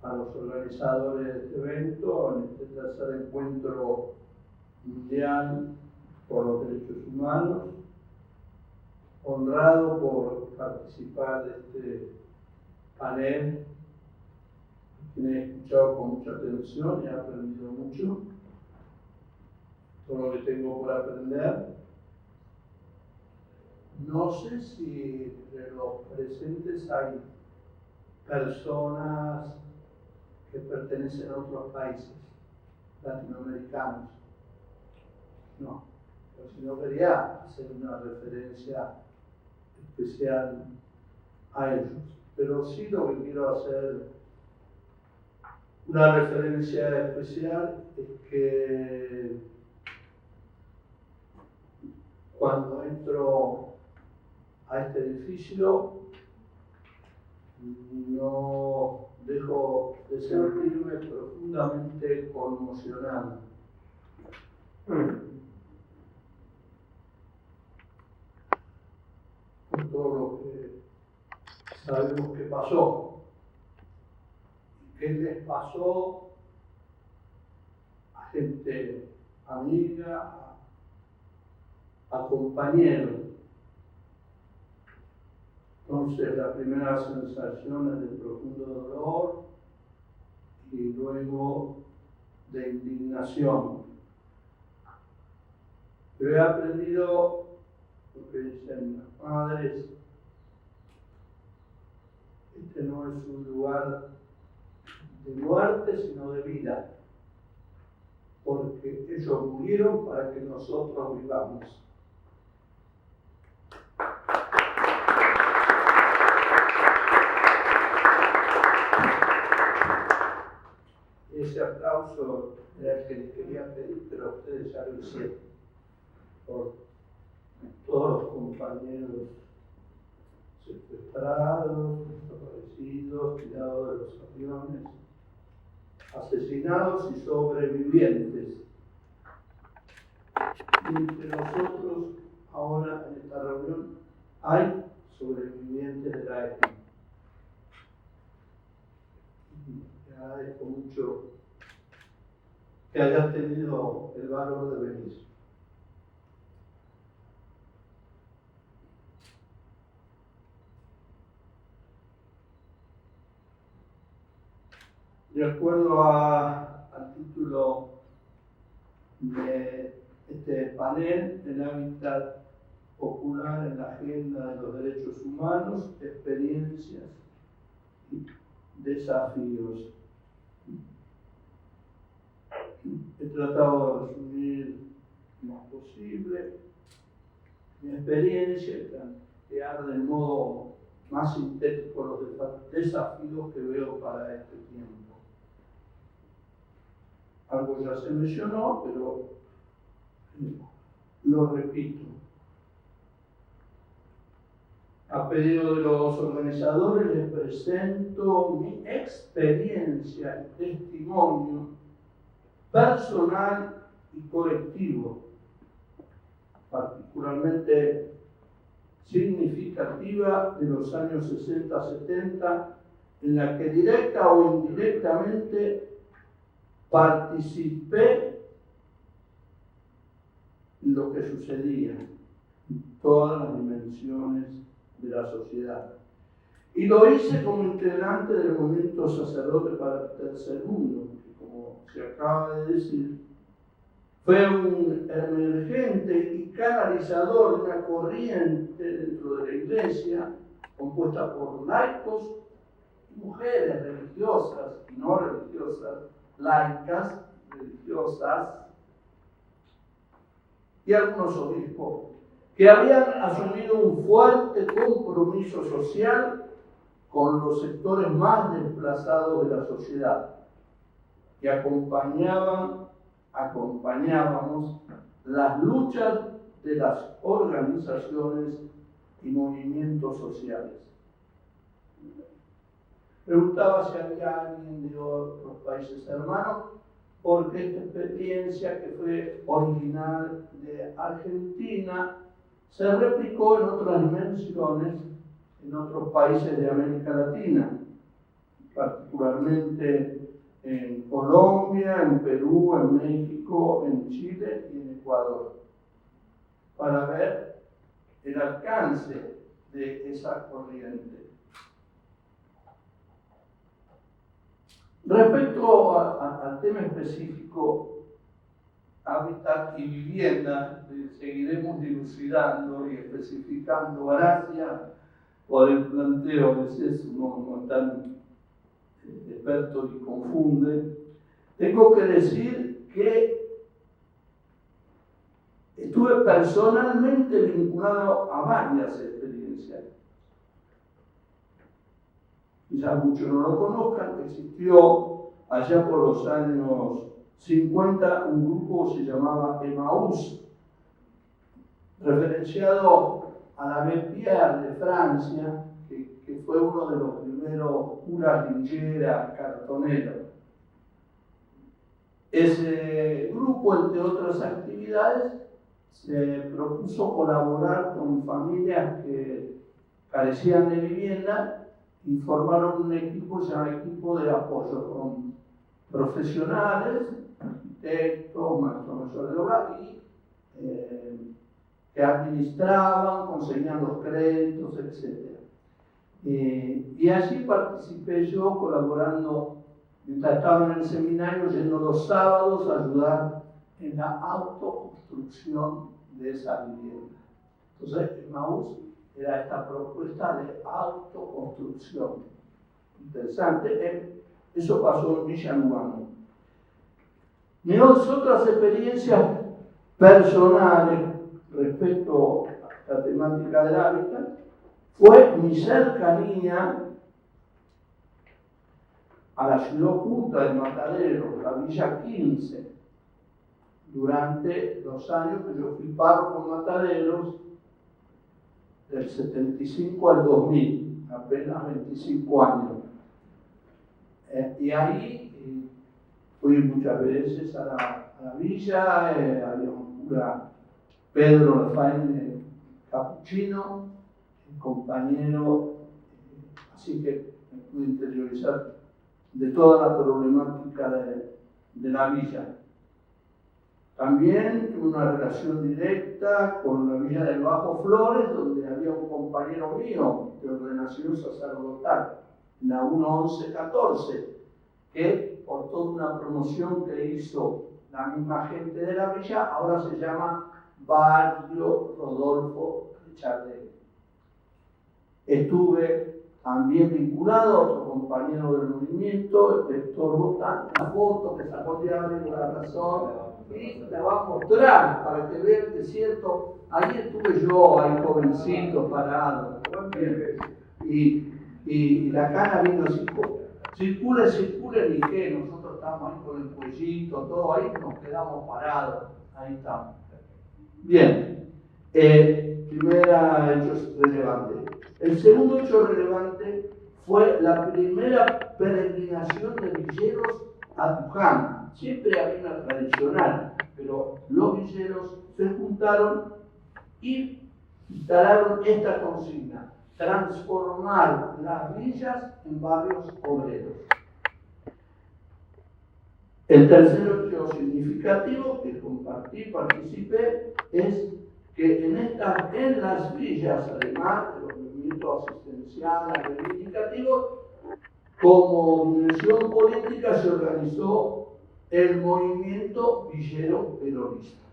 a los organizadores de este evento, en este tercer encuentro mundial por los derechos humanos. Honrado por participar de este panel, que he escuchado con mucha atención y he aprendido mucho, todo lo que tengo por aprender. No sé si entre los presentes hay personas que pertenecen a otros países latinoamericanos. No, pero si no quería hacer una referencia especial a ellos. Pero sí lo que quiero hacer una referencia especial es que cuando entro a este edificio no dejo de sentirme profundamente conmocionado. Por todo lo que sabemos que pasó. ¿Qué les pasó a gente amiga, a compañeros? Entonces la primera sensación es de profundo dolor y luego de indignación. Pero he aprendido lo que dicen las madres: este no es un lugar de muerte, sino de vida, porque ellos murieron para que nosotros vivamos. Ese aplauso era el que les quería pedir, pero ustedes ya lo hicieron, por todos los compañeros secuestrados, desaparecidos, tirados de los aviones, asesinados y sobrevivientes. Y entre nosotros, ahora en esta reunión, hay sobrevivientes de la EPI. Te agradezco mucho que hayas tenido el valor de venir. De acuerdo al título de este panel, el hábitat popular en la agenda de los derechos humanos, experiencias y desafíos. He tratado de resumir lo más posible mi experiencia y plantear de modo más sintético los desafíos que veo para este tiempo. Algo ya se mencionó, pero lo repito. A pedido de los organizadores les presento mi experiencia y testimonio personal y colectivo, particularmente significativa de los años 60-70, en la que directa o indirectamente participé en lo que sucedía en todas las dimensiones de la sociedad. Y lo hice como integrante del movimiento Sacerdotes para el Tercer Mundo, que, como se acaba de decir, fue un emergente y canalizador de una corriente dentro de la Iglesia compuesta por laicos y mujeres religiosas y no religiosas, laicas, religiosas y algunos obispos que habían asumido un fuerte compromiso social con los sectores más desplazados de la sociedad, que acompañábamos las luchas de las organizaciones y movimientos sociales. Preguntaba si había alguien de otros países hermanos, porque esta experiencia, que fue original de Argentina, se replicó en otras dimensiones en otros países de América Latina, particularmente en Colombia, en Perú, en México, en Chile y en Ecuador, para ver el alcance de esa corriente. Respecto al tema específico, hábitat y vivienda, seguiremos dilucidando y especificando. Gracias por el planteo, a veces uno no es tan experto y confunde. Tengo que decir que estuve personalmente vinculado a varias experiencias. Quizás muchos no lo conozcan, existió allá por los años 50 un grupo que se llamaba Emmaús, referenciado a la Pierre de Francia, que fue uno de los primeros curas lingeras, cartoneros. Ese grupo, entre otras actividades, se propuso colaborar con familias que carecían de vivienda y formaron un equipo, se llama equipo de apoyo, con profesionales, arquitectos, maestros mayores de obra y que administraban, conseguían los créditos, etc. Y allí participé yo colaborando, mientras estaba en el seminario, yendo los sábados a ayudar en la autoconstrucción de esa vivienda. Entonces, Emmaús era esta propuesta de autoconstrucción. Interesante, eso pasó en Villa Lugano. Mis otras experiencias personales respecto a la temática del hábitat fue mi cercanía a la ciudad oculta de Matadero, la Villa 15, durante los años que yo fui párroco en Mataderos, del 75 al 2000, apenas 25 años. Y ahí fui muchas veces a la villa, había un cura, Pedro Rafael Capuchino, compañero, así que me pude interiorizar de toda la problemática de la villa. También tuve una relación directa con la villa del Bajo Flores, donde había un compañero mío de ordenación sacerdotal, la 11114, que por toda una promoción que hizo la misma gente de la villa, ahora se llama Barrio Rodolfo Richardel. Estuve también vinculado a otro compañero del movimiento, el Héctor Botán, una foto que sacó de Diario La Razón, y la va a mostrar para que vean que es cierto. Ahí estuve yo, ahí jovencito, parado, y la cana vino así, circule, ni qué, nosotros estamos ahí con el cuellito, todo ahí, nos quedamos parados, ahí estamos. Bien, primera hecho relevante. El segundo hecho relevante fue la primera peregrinación de villeros a Luján. Siempre había una tradicional, pero los villeros se juntaron y instalaron esta consigna: transformar las villas en barrios obreros. El tercer hecho significativo que compartí, participé, es que en las villas, además de los movimientos asistenciales, reivindicativos, como dimensión política se organizó el movimiento villero peronista.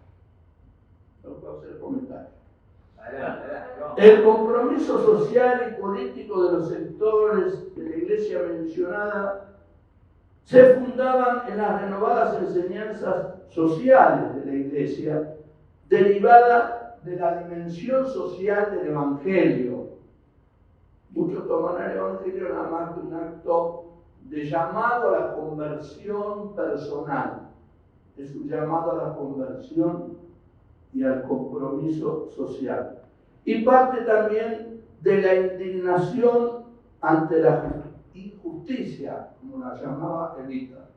No puedo hacer comentarios. El compromiso social y político de los sectores de la iglesia mencionada se fundaban en las renovadas enseñanzas sociales de la iglesia, derivada de la dimensión social del Evangelio. Muchos toman el Evangelio nada más que un acto de llamado a la conversión personal. Es un llamado a la conversión y al compromiso social. Y parte también de la indignación ante la injusticia, como la llamaba Evita.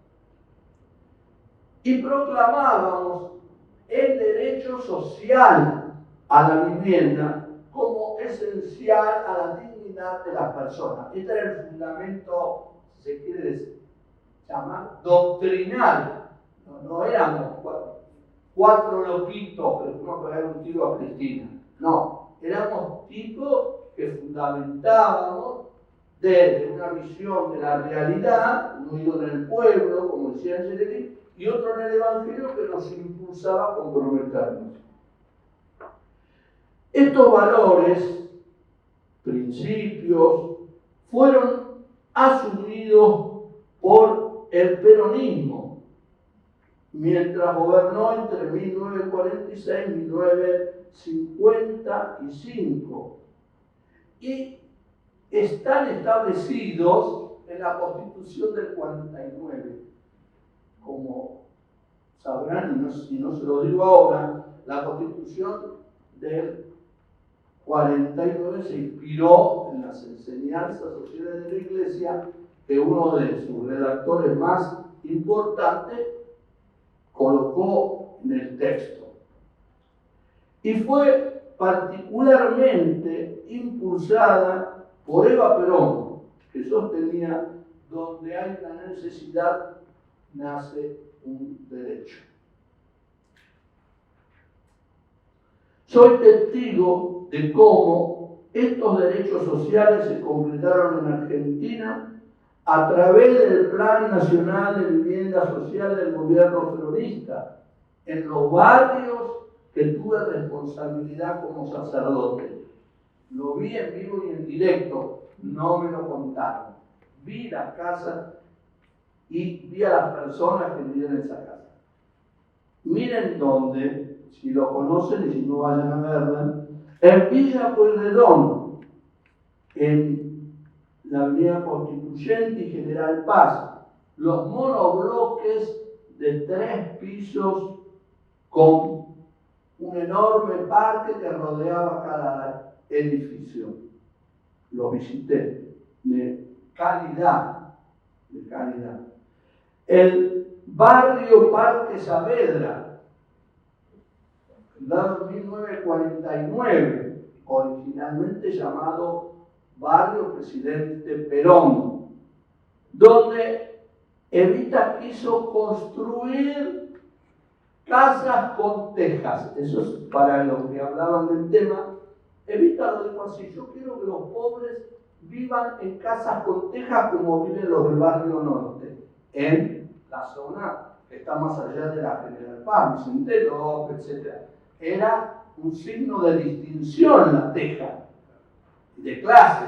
Y proclamábamos el derecho social a la vivienda como esencial a la dignidad de las personas. Este era el fundamento, si se quiere llamar, doctrinal. No éramos cuatro loquitos que fuimos a pegar un tiro a Cristina. No, éramos tipos que fundamentábamos desde una visión de la realidad, uno en el pueblo, como decía Angelelli, y otro en el Evangelio que nos impulsaba a comprometernos. Estos valores, principios, fueron asumidos por el peronismo mientras gobernó entre 1946 y 1955 y están establecidos en la Constitución del 49. Como sabrán, y no se lo digo ahora, la Constitución del 49 se inspiró en las enseñanzas sociales de la Iglesia que uno de sus redactores más importantes colocó en el texto. Y fue particularmente impulsada por Eva Perón, que sostenía: donde hay una necesidad, nace un derecho. Soy testigo de cómo estos derechos sociales se concretaron en Argentina a través del Plan Nacional de Vivienda Social del gobierno peronista, en los barrios que tuve responsabilidad como sacerdote. Lo vi en vivo y en directo, no me lo contaron. Vi la casa y vi a las personas que vivían en esa casa. Miren dónde, si lo conocen y si no vayan a verla, en Villa Pueyrredón, en la Avenida Constituyente y General Paz, los monobloques de 3 pisos con un enorme parque que rodeaba cada edificio. Los visité, de calidad, de calidad. El barrio Parque Saavedra, dado en 1949, originalmente llamado Barrio Presidente Perón, donde Evita quiso construir casas con tejas. Eso es para los que hablaban del tema. Evita lo dijo así: yo quiero que los pobres vivan en casas con tejas como viven los del barrio norte, en la zona que está más allá de la General Paz, Vicente López, etc. Era un signo de distinción la teja, de clase.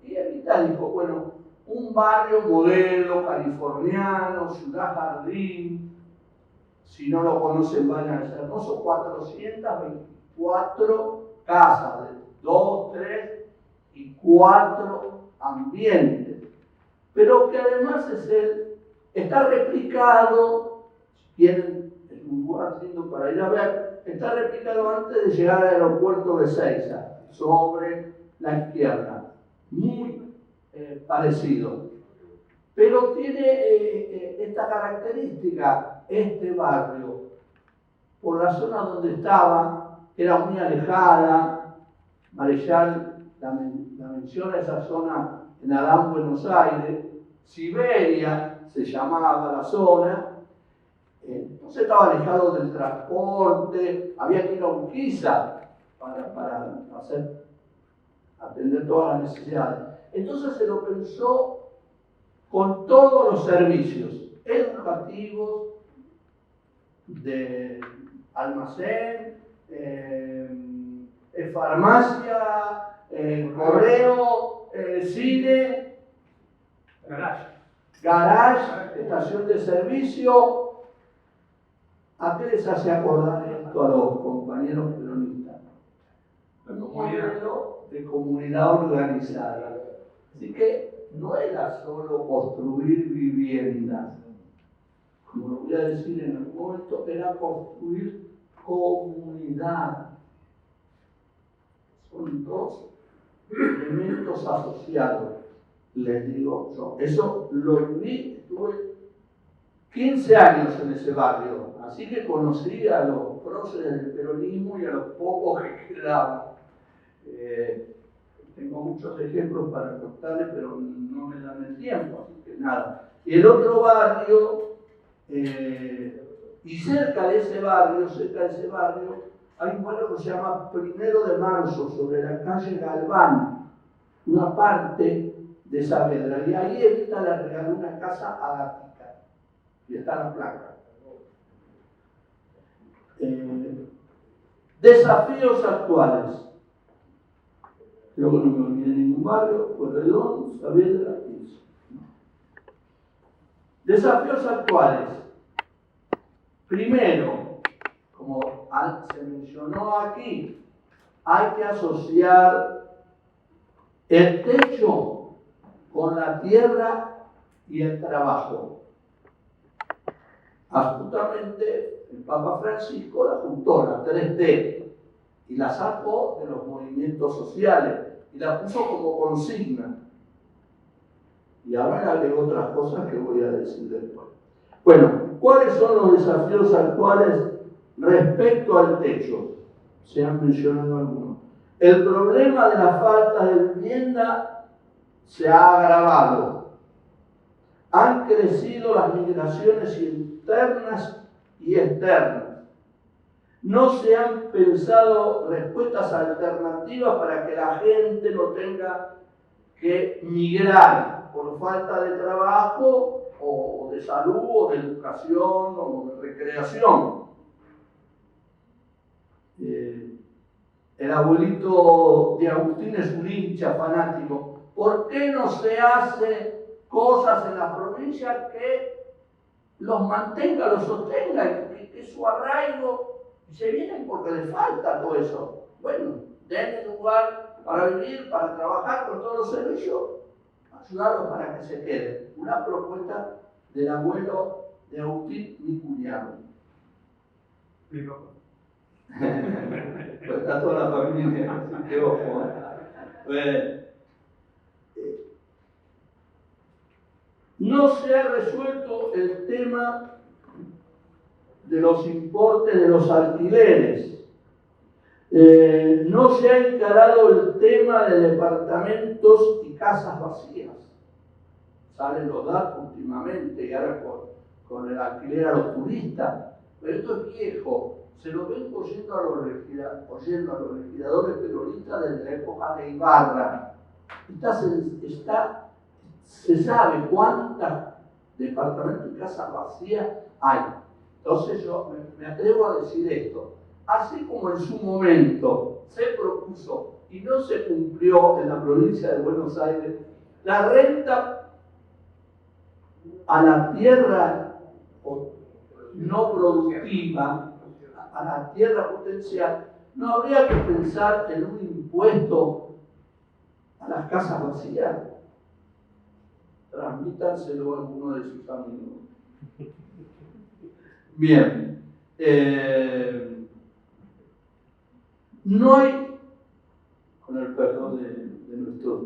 Y Evita dijo: bueno, un barrio modelo californiano, Ciudad Jardín, si no lo conocen vayan a ser hermoso, 424 casas de 2, 3 y 4 ambientes, pero que además está replicado, si quieren, es un lugar lindo para ir a ver, está replicado antes de llegar al aeropuerto de Ezeiza, sobre la izquierda, muy parecido. Pero tiene esta característica, este barrio, por la zona donde estaba, era muy alejada. Marechal la menciona esa zona en Adán, Buenos Aires. Siberia se llamaba la zona. Entonces estaba alejado del transporte, había que ir a Urquiza para atender todas las necesidades. Entonces se lo pensó con todos los servicios educativos, de almacén, farmacia, correo, cine, garage, estación de servicio. ¿A qué les hace acordar esto a los compañeros peronistas? Un modelo de comunidad organizada. Así que no era solo construir viviendas, como lo voy a decir en algún momento, era construir comunidad. Son 2 elementos asociados, les digo yo. Eso lo viví, estuve 15 años en ese barrio, así que conocí a los próceres del peronismo y a los pocos que quedaban. Tengo muchos ejemplos para contarles, pero no me dan el tiempo, así que nada. Y el otro barrio, y cerca de ese barrio, hay un barrio que se llama 1 de Marzo, sobre la calle Galván, una parte de Saavedra. Y ahí Evita le regaló una casa a Gatica, y está la placa. Desafíos actuales. creo que no me olvidé ningún barrio, Pueyrredón, Saavedra y eso. Desafíos actuales. Primero, como se mencionó aquí, hay que asociar el techo con la tierra y el trabajo. Justamente el Papa Francisco la juntó, la 3T, y la sacó de los movimientos sociales y la puso como consigna. Y ahora le agregó otras cosas que voy a decir después. Bueno, ¿cuáles son los desafíos actuales respecto al techo? Se han mencionado algunos. El problema de la falta de vivienda se ha agravado. Han crecido las migraciones internas y externas. No se han pensado respuestas alternativas para que la gente no tenga que migrar por falta de trabajo o de salud o de educación o de recreación. El abuelito de Agustín es un hincha fanático. ¿Por qué no se hace cosas en las provincias que los mantenga, los sostenga, que su arraigo se vienen porque les falta todo eso? Bueno, denle lugar para vivir, para trabajar con todos los servicios, ayudarlos para que se queden. Una propuesta del abuelo de Agustín, mi cuñado. Pues está toda la familia, así que ojo. No se ha resuelto el tema de los importes de los alquileres. No se ha encarado el tema de departamentos y casas vacías. Salen los datos últimamente y ahora con el alquiler a los turistas. Pero esto es viejo. Se lo vengo oyendo a los legisladores peronistas desde la época de Ibarra. Se sabe cuántos departamentos y casas vacías hay. Entonces yo me atrevo a decir esto. Así como en su momento se propuso y no se cumplió en la provincia de Buenos Aires, la renta a la tierra no productiva, a la tierra potencial, no habría que pensar en un impuesto a las casas vacías. Transmítanselo a alguno de sus amigos. Bien. No hay, con el perdón de nuestro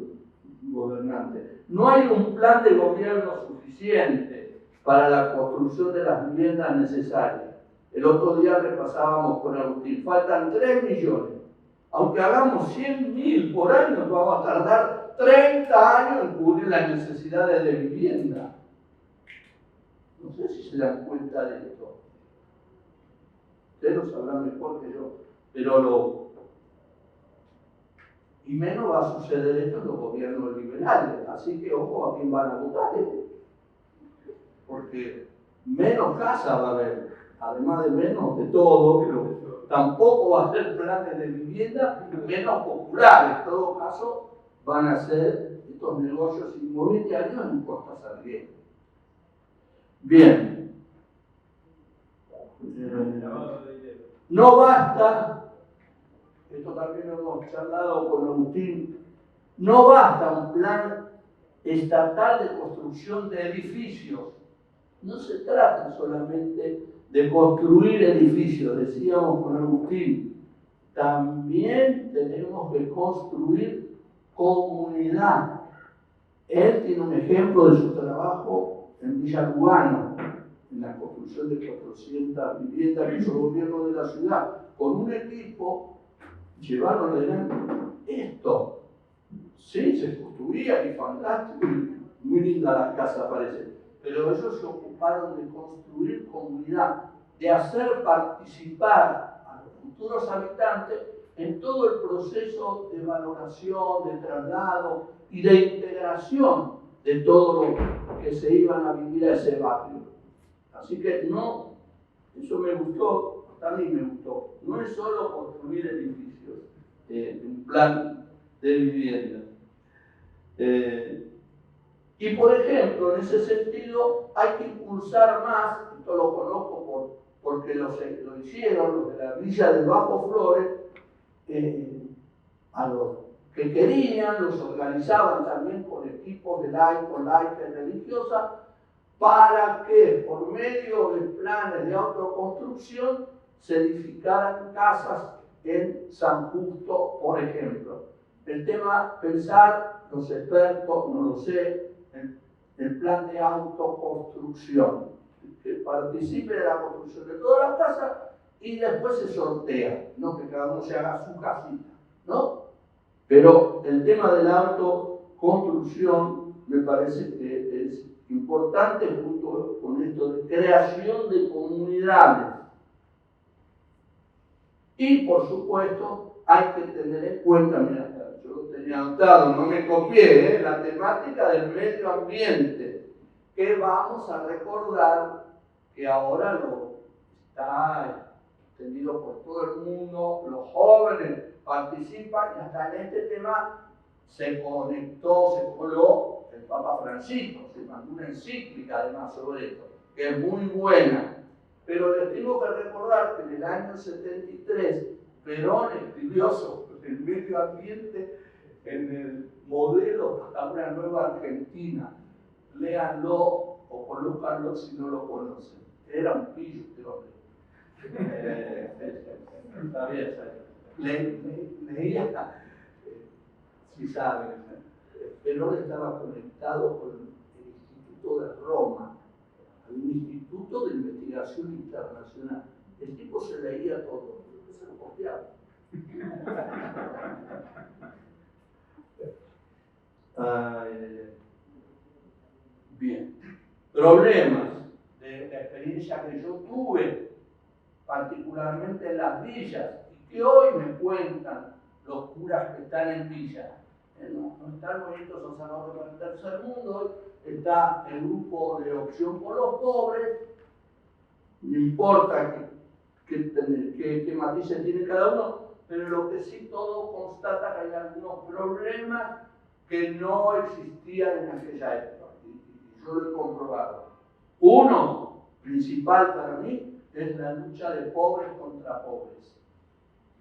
gobernante, no hay un plan de gobierno suficiente para la construcción de las viviendas necesarias. El otro día repasábamos con Agustín, faltan 3 millones. Aunque hagamos 100.000 por año, vamos a tardar 30 años en cubrir las necesidades de vivienda. No sé si se dan cuenta de esto. Ustedes lo sabrán mejor que yo, pero y menos va a suceder esto en los gobiernos liberales. Así que ojo a quién van a votar, porque menos casa va a haber, además de menos de todo, pero tampoco va a haber planes de vivienda menos populares. En todo caso, van a ser estos negocios inmobiliarios en Costa Salguero. Bien. No basta, esto también lo hemos charlado con Agustín, no basta un plan estatal de construcción de edificios. No se trata solamente de construir edificios, decíamos con Agustín, también tenemos que construir comunidad. Él tiene un ejemplo de su trabajo en Villa Lugano, en la construcción de 400 viviendas que hizo el gobierno de la ciudad. Con un equipo llevaron adelante esto. Sí, se construía y fantástico, y muy lindas las casas parecen, pero ellos se ocuparon de construir comunidad, de hacer participar a los futuros habitantes en todo el proceso de valoración, de traslado y de integración de todo lo que se iban a vivir a ese barrio. Así que no, eso me gustó, también me gustó, no es solo construir edificios, un plan de vivienda. Y por ejemplo, en ese sentido, hay que impulsar más, esto lo conozco porque lo hicieron los de la Villa del Bajo Flores, a los que querían, los organizaban también con equipos de laicos, laicas y religiosas, para que por medio de planes de autoconstrucción se edificaran casas en San Justo, por ejemplo. El tema, pensar, los expertos, no lo sé, el plan de autoconstrucción, que participe de la construcción de todas las casas y después se sortea, no que cada uno se haga su casita, ¿no? Pero el tema de la autoconstrucción me parece que es importante junto con esto de creación de comunidades. Y por supuesto hay que tener en cuenta, mira, yo lo tenía anotado, no me copié, la temática del medio ambiente, que vamos a recordar que ahora lo está entendido por todo el mundo, los jóvenes participan y hasta en este tema se conectó, se coló el Papa Francisco, se mandó una encíclica además sobre esto, que es muy buena. Pero les tengo que recordar que en el año 73 Perón escribió sobre el medio ambiente en el modelo para una nueva Argentina. Léanlo o colócanlo si no lo conocen. Era un pillo este hombre. Está bien, leía, si saben, Perón estaba conectado con el Instituto de Roma, un instituto de investigación internacional. El tipo se leía todo, se lo copiaba. Bien. Problemas de la experiencia que yo tuve, particularmente en las villas, y que hoy me cuentan los curas que están en villas. No está el movimiento sacerdote para el tercer mundo, está el grupo de Opción por los Pobres, no importa qué matices tiene cada uno, pero lo que sí todo constata que hay algunos problemas que no existían en aquella época, y yo lo he comprobado. Uno, principal para mí, es la lucha de pobres contra pobres.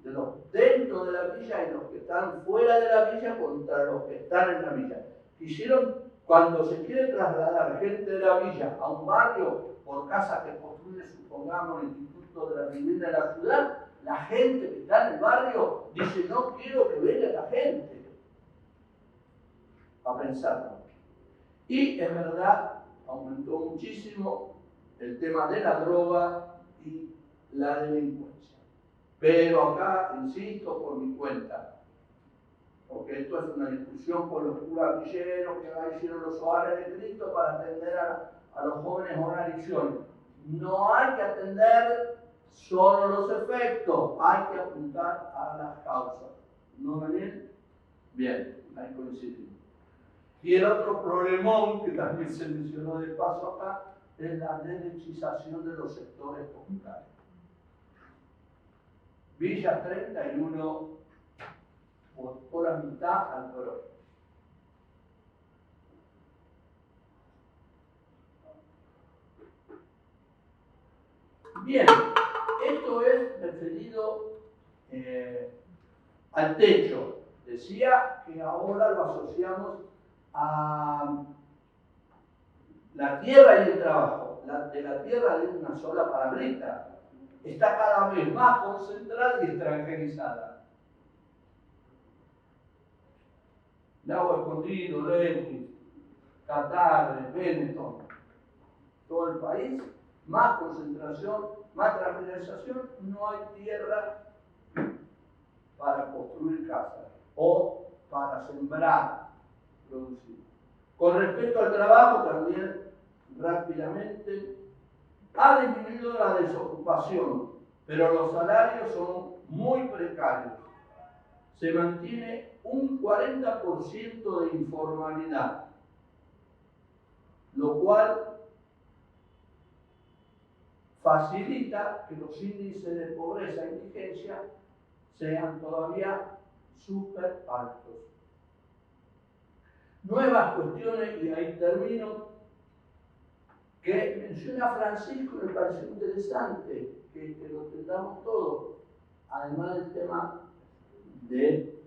De los dentro de la villa y los que están fuera de la villa contra los que están en la villa. Quisieron, cuando se quiere trasladar gente de la villa a un barrio por casa que construye, supongamos, el Instituto de la Vivienda de la ciudad, la gente que está en el barrio dice: no quiero que venga esta gente. A pensarlo. Y es verdad, aumentó muchísimo el tema de la droga y la delincuencia. Pero acá, insisto, por mi cuenta, porque esto es una discusión con los curas villeros que acá hicieron los hogares de Cristo para atender a los jóvenes a una adicción. No hay que atender solo los efectos, hay que apuntar a las causas. ¿No, Daniel? Bien, ahí coincidimos. Y el otro problemón, que también se mencionó de paso acá, es la derechización de los sectores populares. Villa 31 por la mitad al PRO. Bien, esto es referido al techo. Decía que ahora lo asociamos a la tierra y el trabajo. De la tierra de una sola palabrita. Está cada vez más concentrada y extranjerizada. Lago Escondido, Lempis, Qatar, Benetton, todo el país, más concentración, más transversalización, no hay tierra para construir casas o para sembrar, producir. Con respecto al trabajo, también rápidamente, ha disminuido la desocupación, pero los salarios son muy precarios. Se mantiene un 40% de informalidad, lo cual facilita que los índices de pobreza e indigencia sean todavía súper altos. Nuevas cuestiones, y ahí termino, que menciona Francisco, me pareció interesante que lo tengamos todo, además del tema de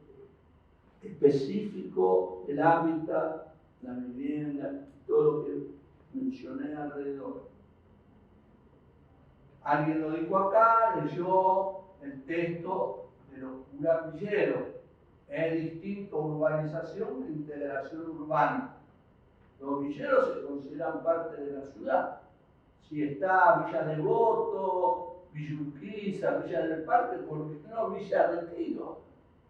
específico, el hábitat, la vivienda, todo lo que mencioné alrededor. Alguien lo dijo acá, leyó el texto de los curas Villeros. Es distinto urbanización que integración urbana. Los villeros se consideran parte de la ciudad. Si está Villa Devoto, Villa Urquiza, Villa del Parque, ¿por qué no Villa Retiro?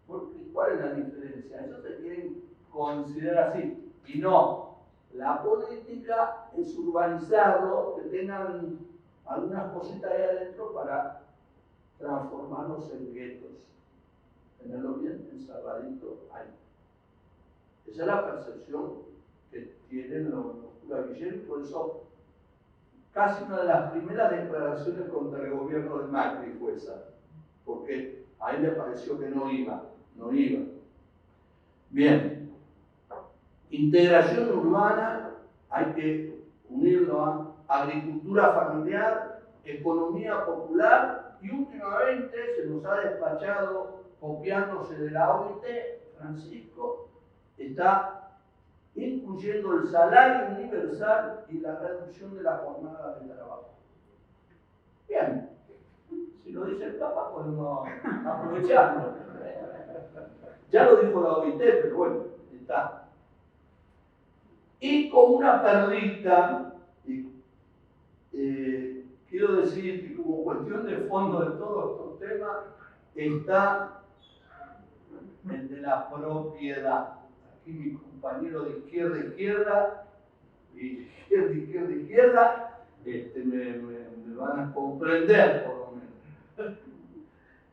Porque, ¿cuál es la diferencia? Ellos se quieren considerar así. Y no, la política es urbanizarlo, que tengan algunas cositas ahí adentro para transformarlos en guetos. Tenerlo bien encerradito ahí. Esa es la percepción que tienen los curas Villeros, y por eso casi una de las primeras declaraciones contra el gobierno de Macri fue esa, porque a él le pareció que no iba. Bien, integración urbana, hay que unirlo a agricultura familiar, economía popular, y últimamente se nos ha despachado, copiándose de la OIT, Francisco, está incluyendo el salario universal y la reducción de la jornada de trabajo. Bien, si lo dice el Papa, podemos aprovecharlo. Ya lo dijo la OIT, pero bueno, está. Y como una perlita, quiero decir que como cuestión de fondo de todos estos temas, está el de la propiedad. Aquí mi compañero de izquierda, me van a comprender por lo menos.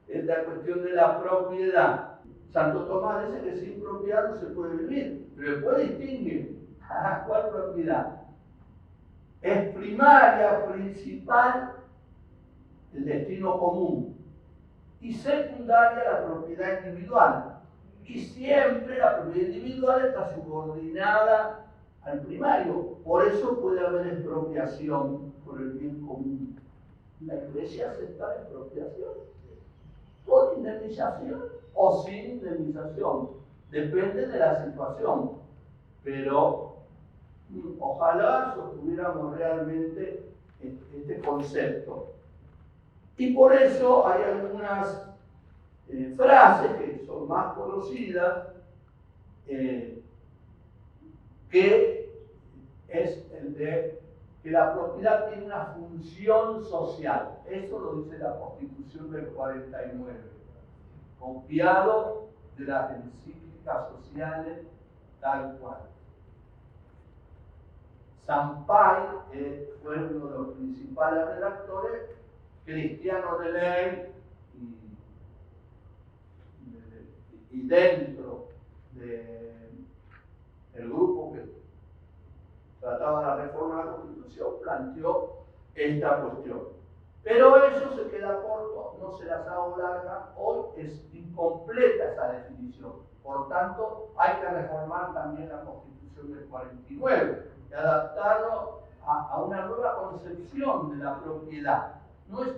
Esta cuestión de la propiedad. Santo Tomás dice que sin propiedad no se puede vivir, pero después distingue. ¿Cuál propiedad? Es primaria, principal, el destino común, y secundaria la propiedad individual. Y siempre la propiedad individual está subordinada al primario. Por eso puede haber expropiación por el bien común. La Iglesia acepta la expropiación con indemnización o sin indemnización. Depende de la situación. Pero ojalá sostuviéramos realmente este concepto. Y por eso hay algunas frases que son más conocidas, que es el de que la propiedad tiene una función social. Eso lo dice la Constitución del 49, copiado de las encíclicas sociales tal cual. Sampay fue uno de los principales redactores, cristiano de ley, y dentro del grupo que trataba la reforma de la Constitución, planteó esta cuestión. Pero eso se queda corto, no se las hago larga, hoy es incompleta esa definición. Por tanto, hay que reformar también la Constitución del 49 y adaptarlo a una nueva concepción de la propiedad. No es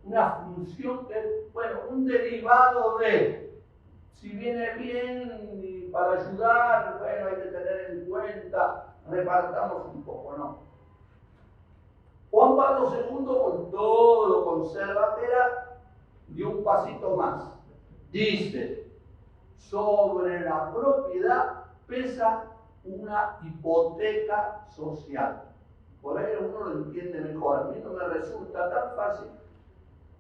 una función que es, bueno, un derivado de, si viene bien y para ayudar, bueno, hay que tener en cuenta, repartamos un poco, no. Juan Pablo II, con todo lo conservadora, dio un pasito más. Dice, sobre la propiedad pesa una hipoteca social. Por ahí uno lo entiende mejor. A mí no me resulta tan fácil,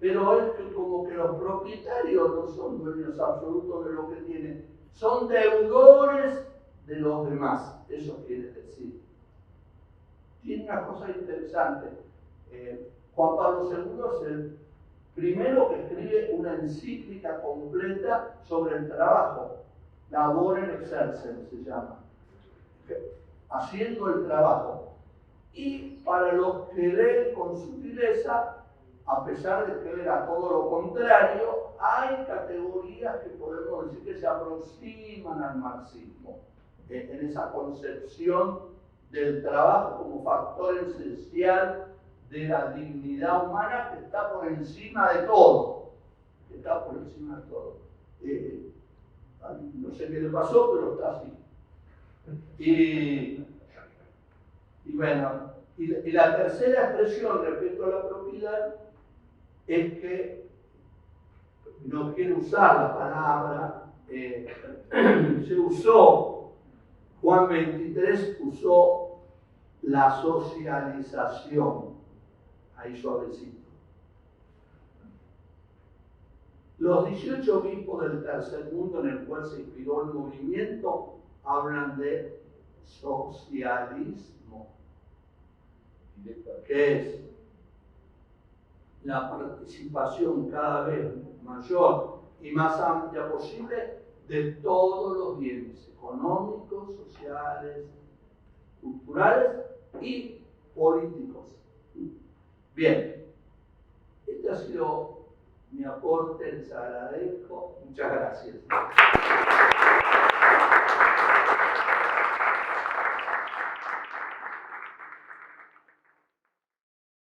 pero es que como que los propietarios no son dueños absolutos de lo que tienen, son deudores de los demás. Eso quiere decir. Tiene una cosa interesante. Juan Pablo II es el primero que escribe una encíclica completa sobre el trabajo. Laborem exercens se llama. Haciendo el trabajo. Y para los que leen con sutileza, a pesar de que era todo lo contrario, hay categorías que podemos decir que se aproximan al marxismo, en esa concepción del trabajo como factor esencial de la dignidad humana que está por encima de todo. Que está por encima de todo. No sé qué le pasó, pero está así. Y bueno, y la tercera expresión respecto a la propiedad es que no quiero usar la palabra, se usó, Juan 23 usó la socialización, ahí suavecito. Los 18 obispos del tercer mundo en el cual se inspiró el movimiento hablan de socialismo, que es la participación cada vez mayor y más amplia posible de todos los bienes económicos, sociales, culturales y políticos. Bien, este ha sido mi aporte, les agradezco. Muchas gracias.